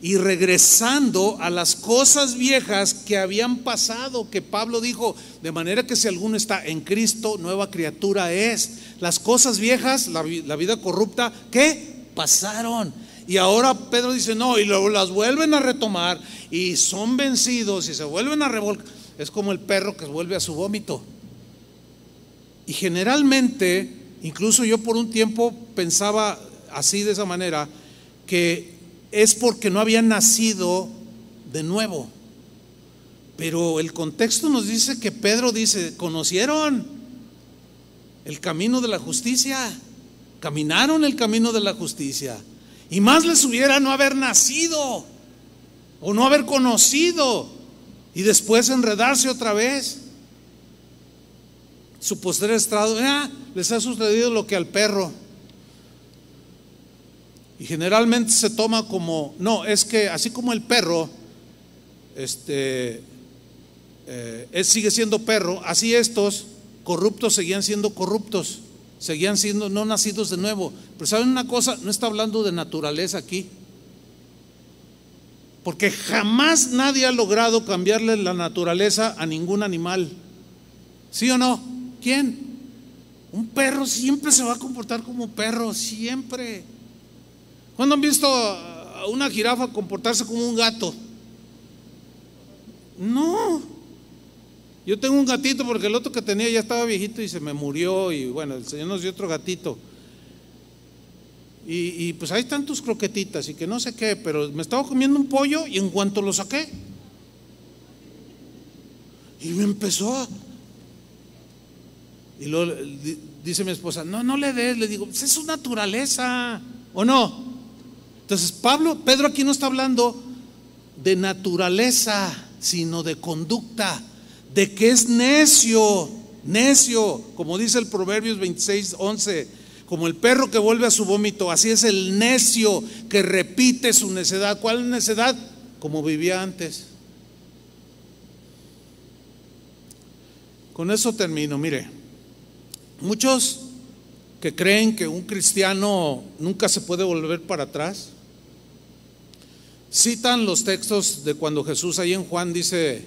A: y regresando a las cosas viejas que habían pasado, que Pablo dijo: de manera que si alguno está en Cristo, nueva criatura es. Las cosas viejas, la vida corrupta, ¿qué? Pasaron. Y ahora Pedro dice: no, y luego las vuelven a retomar y son vencidos y se vuelven a revolcar. Es como el perro que vuelve a su vómito. Y generalmente, incluso yo por un tiempo pensaba así, de esa manera, que es porque no habían nacido de nuevo. Pero el contexto nos dice que Pedro dice: conocieron el camino de la justicia, caminaron el camino de la justicia, y más les hubiera no haber nacido o no haber conocido y después enredarse otra vez. Su posterior estado, les ha sucedido lo que al perro. Y generalmente se toma como, no, es que así como el perro sigue siendo perro, así estos corruptos seguían siendo corruptos, seguían siendo no nacidos de nuevo. Pero ¿saben una cosa? No está hablando de naturaleza aquí, porque jamás nadie ha logrado cambiarle la naturaleza a ningún animal. ¿Sí o no? ¿Quién? Un perro siempre se va a comportar como perro, siempre. ¿Cuándo han visto a una jirafa comportarse como un gato? No. Yo tengo un gatito porque el otro que tenía ya estaba viejito y se me murió, y bueno, el Señor nos dio otro gatito. Y pues ahí están tus croquetitas y que no sé qué, pero me estaba comiendo un pollo y en cuanto lo saqué, y me empezó y luego dice mi esposa: no le des. Le digo: pues es su naturaleza, ¿o no? Entonces Pedro aquí no está hablando de naturaleza, sino de conducta, de que es necio, como dice el Proverbios 26:11, como el perro que vuelve a su vómito, así es el necio que repite su necedad. ¿Cuál es necedad? Como vivía antes. Con eso termino. Mire, muchos que creen que un cristiano nunca se puede volver para atrás, citan los textos de cuando Jesús ahí en Juan dice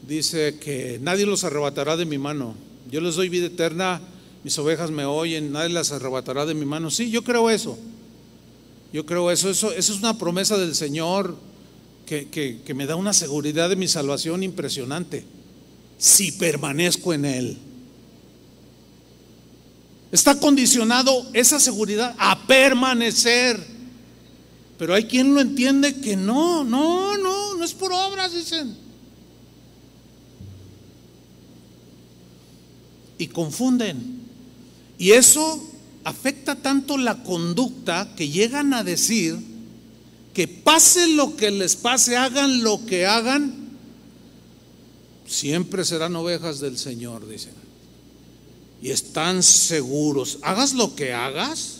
A: que nadie los arrebatará de mi mano. Yo les doy vida eterna, mis ovejas me oyen, nadie las arrebatará de mi mano. Sí, yo creo eso. Eso es una promesa del Señor que me da una seguridad de mi salvación impresionante, si permanezco en Él. Está condicionado esa seguridad a permanecer. Pero hay quien lo entiende que no es por obras, dicen. Y confunden. Y eso afecta tanto la conducta que llegan a decir que pase lo que les pase, hagan lo que hagan, siempre serán ovejas del Señor, dicen. y están seguros. Hagas lo que hagas,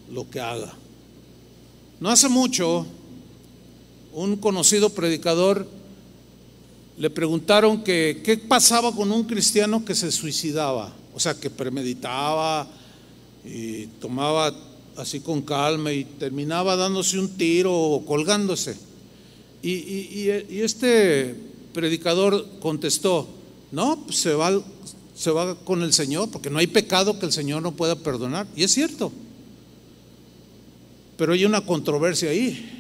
A: lo que haga. No hace mucho, un conocido predicador le preguntaron que qué pasaba con un cristiano que se suicidaba, o sea, que premeditaba y tomaba así con calma y terminaba dándose un tiro o colgándose. Y este predicador contestó: no, pues se va con el Señor, porque no hay pecado que el Señor no pueda perdonar. Y es cierto, pero hay una controversia ahí.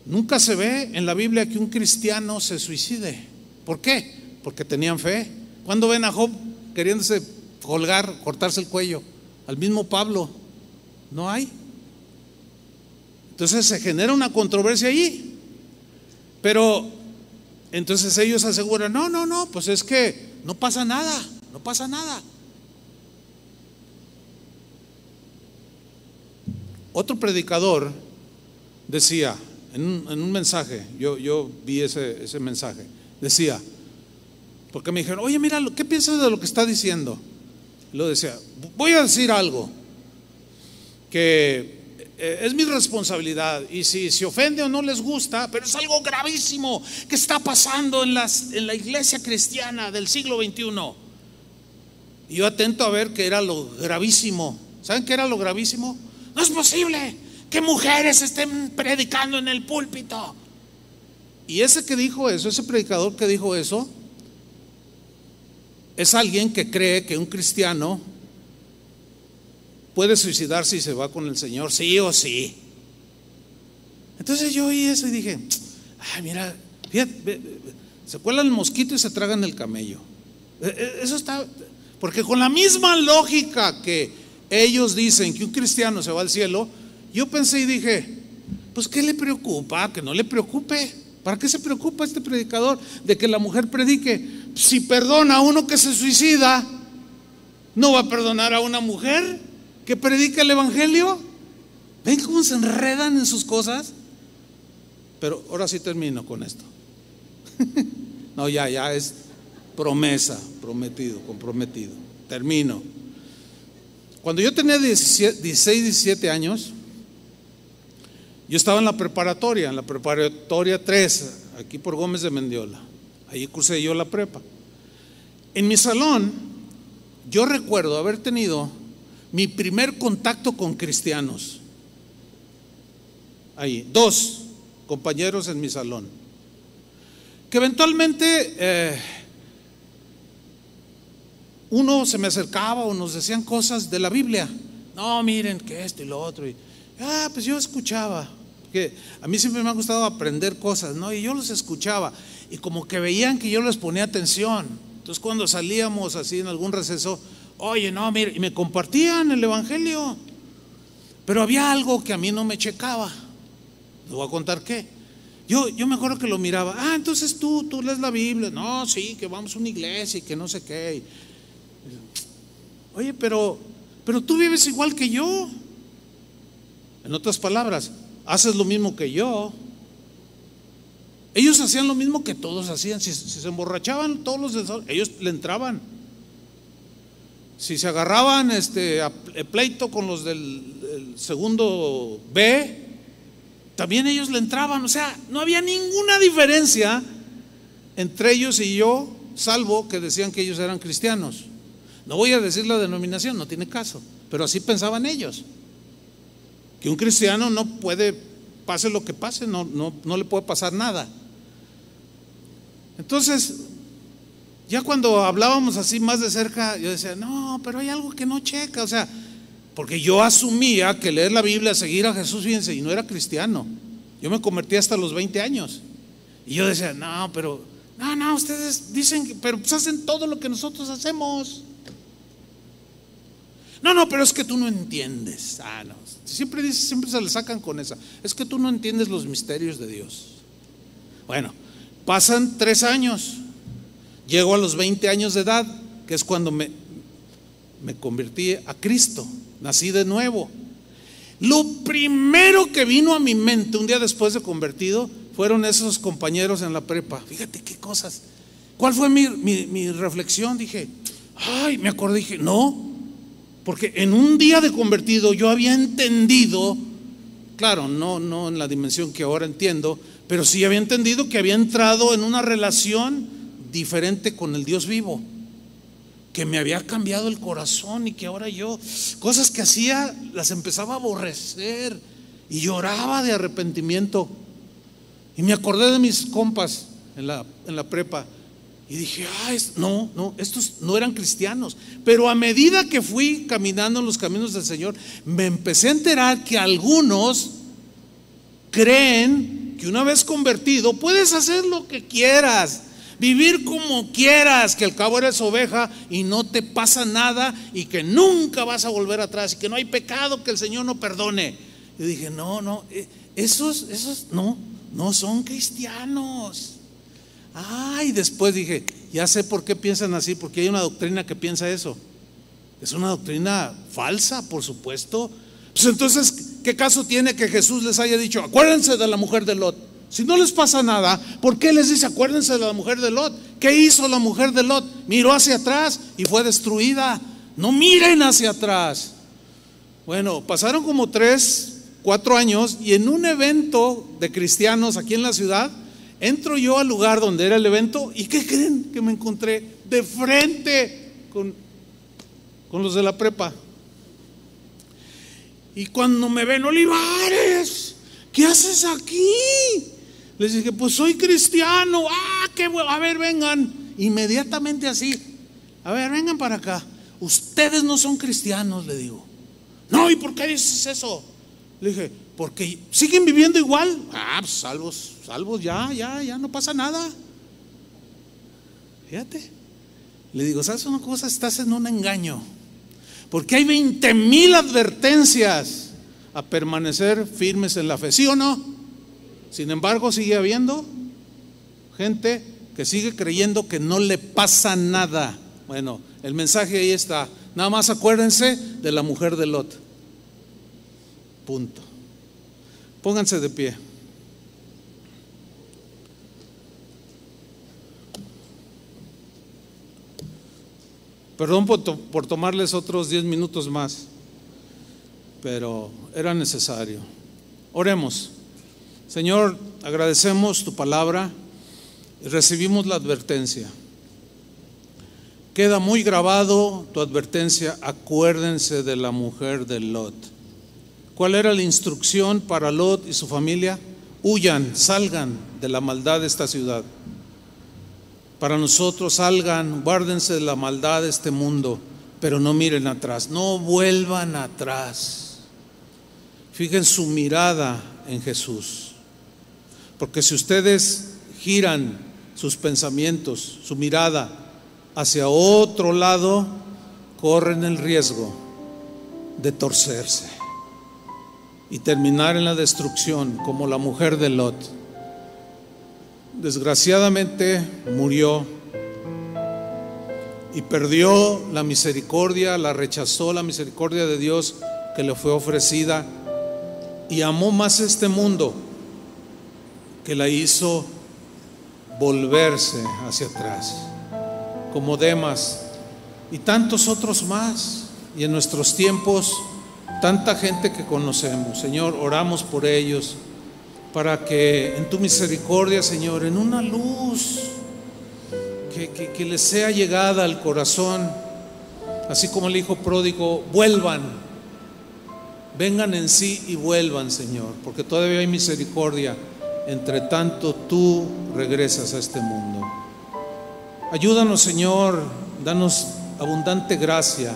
A: Nunca se ve en la Biblia que un cristiano se suicide. ¿Por qué? Porque tenían fe. ¿Cuándo ven a Job queriéndose colgar, cortarse el cuello? Al mismo Pablo. No hay. Entonces se genera una controversia allí. Pero entonces ellos aseguran: no, pues es que no pasa nada, no pasa nada. Otro predicador decía en un mensaje, yo vi ese mensaje, decía, porque me dijeron: oye, mira, ¿qué piensas de lo que está diciendo? Y lo decía: voy a decir algo que es mi responsabilidad, y si se ofende o no les gusta, pero es algo gravísimo que está pasando en la iglesia cristiana del siglo XXI. Y yo atento a ver qué era lo gravísimo. ¿Saben qué era lo gravísimo? No es posible que mujeres estén predicando en el púlpito. Y ese que dijo eso, ese predicador que dijo eso, es alguien que cree que un cristiano puede suicidarse y se va con el Señor, sí o sí. Entonces yo oí eso y dije: ay, mira, fíjate, se cuelan el mosquito y se tragan el camello. Eso está, porque con la misma lógica que ellos dicen que un cristiano se va al cielo, yo pensé y dije: pues ¿qué le preocupa? Que no le preocupe. ¿Para qué se preocupa este predicador de que la mujer predique? Si perdona a uno que se suicida, ¿no va a perdonar a una mujer que predica el evangelio? ¿Ven cómo se enredan en sus cosas? Pero ahora sí termino con esto. No, ya es promesa, prometido, comprometido. Termino. Cuando yo tenía 16, 17 años, yo estaba en la preparatoria 3, aquí por Gómez de Mendiola. Ahí cursé yo la prepa. En mi salón, yo recuerdo haber tenido mi primer contacto con cristianos. Ahí, 2 compañeros en mi salón, que eventualmente uno se me acercaba o nos decían cosas de la Biblia. No, miren que esto y lo otro. Y, pues yo escuchaba, que a mí siempre me ha gustado aprender cosas, ¿no? Y yo los escuchaba y como que veían que yo les ponía atención. Entonces cuando salíamos así en algún receso: oye, no, mire, y me compartían el evangelio. Pero había algo que a mí no me checaba. Les voy a contar qué. Yo me acuerdo que lo miraba: entonces tú lees la Biblia. No, sí, que vamos a una iglesia y que no sé qué. Oye, pero tú vives igual que yo. En otras palabras, haces lo mismo que yo. Ellos hacían lo mismo que todos hacían. Si se emborrachaban todos los ellos le entraban. Si se agarraban a pleito con los del segundo B, también ellos le entraban. O sea, no había ninguna diferencia entre ellos y yo, salvo que decían que ellos eran cristianos. No voy a decir la denominación, no tiene caso, pero así pensaban ellos. Que un cristiano no puede, pase lo que pase, no le puede pasar nada. Entonces, ya cuando hablábamos así más de cerca, yo decía: no, pero hay algo que no checa. O sea, porque yo asumía que leer la Biblia, seguir a Jesús, fíjense, y no era cristiano. Yo me convertí hasta los 20 años. Y yo decía: no, ustedes dicen que, pero pues hacen todo lo que nosotros hacemos. No, pero es que tú no entiendes. No. Siempre se le sacan con esa. Es que tú no entiendes los misterios de Dios. Bueno, pasan 3 años. Llego a los 20 años de edad, que es cuando me convertí a Cristo. Nací de nuevo. Lo primero que vino a mi mente un día después de convertido fueron esos compañeros en la prepa. Fíjate qué cosas. ¿Cuál fue mi reflexión? Dije: Ay, me acordé, dije, no, porque en un día de convertido yo había entendido, claro, no en la dimensión que ahora entiendo, pero sí había entendido que había entrado en una relación diferente con el Dios vivo, que me había cambiado el corazón y que ahora yo, cosas que hacía, las empezaba a aborrecer y lloraba de arrepentimiento. Y me acordé de mis compas en la prepa y dije, no, estos no eran cristianos. Pero a medida que fui caminando en los caminos del Señor, me empecé a enterar que algunos creen que una vez convertido puedes hacer lo que quieras, vivir como quieras, que al cabo eres oveja y no te pasa nada y que nunca vas a volver atrás y que no hay pecado que el Señor no perdone. Y dije, no, esos no son cristianos. Y después dije, ya sé por qué piensan así, porque hay una doctrina que piensa eso. Es una doctrina falsa, por supuesto. Pues entonces, ¿qué caso tiene que Jesús les haya dicho, acuérdense de la mujer de Lot? Si no les pasa nada, ¿por qué les dice acuérdense de la mujer de Lot? ¿Qué hizo la mujer de Lot? Miró hacia atrás y fue destruida. No miren hacia atrás. Bueno, pasaron como 3-4 años y en un evento de cristianos aquí en la ciudad, entro yo al lugar donde era el evento y ¿qué creen? Que me encontré de frente con los de la prepa. Y cuando me ven, Olivares, ¿qué haces aquí? Les dije, pues soy cristiano. Qué bueno, a ver, vengan. Inmediatamente así, a ver, vengan para acá. Ustedes no son cristianos, le digo. No, ¿y por qué dices eso? Le dije, porque siguen viviendo igual. Pues salvos, ya no pasa nada. Fíjate. Le digo, ¿sabes una cosa? Estás en un engaño. Porque hay 20,000 advertencias a permanecer firmes en la fe, ¿sí o no? Sin embargo, sigue habiendo gente que sigue creyendo que no le pasa nada. Bueno, el mensaje ahí está. Nada más acuérdense de la mujer de Lot. Punto. Pónganse de pie. Perdón por tomarles otros 10 minutos más, pero era necesario. Oremos. Señor, agradecemos tu palabra y recibimos la advertencia. Queda muy grabado tu advertencia, acuérdense de la mujer de Lot. ¿Cuál era la instrucción para Lot y su familia? Huyan, salgan de la maldad de esta ciudad. Para nosotros, salgan, guárdense de la maldad de este mundo, pero no miren atrás, no vuelvan atrás. Fijen su mirada en Jesús, porque si ustedes giran sus pensamientos, su mirada hacia otro lado, corren el riesgo de torcerse y terminar en la destrucción como la mujer de Lot. Desgraciadamente murió y perdió la misericordia, la rechazó la misericordia de Dios que le fue ofrecida y amó más este mundo que la hizo volverse hacia atrás, como Demas y tantos otros más. Y en nuestros tiempos, tanta gente que conocemos. Señor, oramos por ellos, para que en tu misericordia, Señor, en una luz que les sea llegada al corazón, así como el hijo pródigo, vuelvan, vengan en sí y vuelvan, Señor, porque todavía hay misericordia, entre tanto tú regresas a este mundo. Ayúdanos, Señor, danos abundante gracia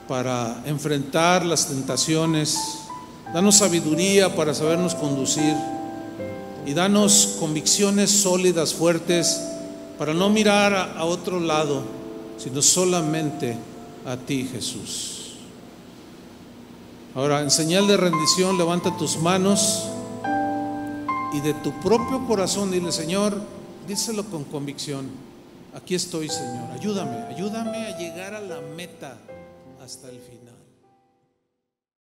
A: para enfrentar las tentaciones. Danos sabiduría para sabernos conducir y danos convicciones sólidas, fuertes, para no mirar a otro lado, sino solamente a ti, Jesús. Ahora, en señal de rendición, levanta tus manos y de tu propio corazón dile, Señor, díselo con convicción: aquí estoy, Señor, ayúdame a llegar a la meta hasta el final.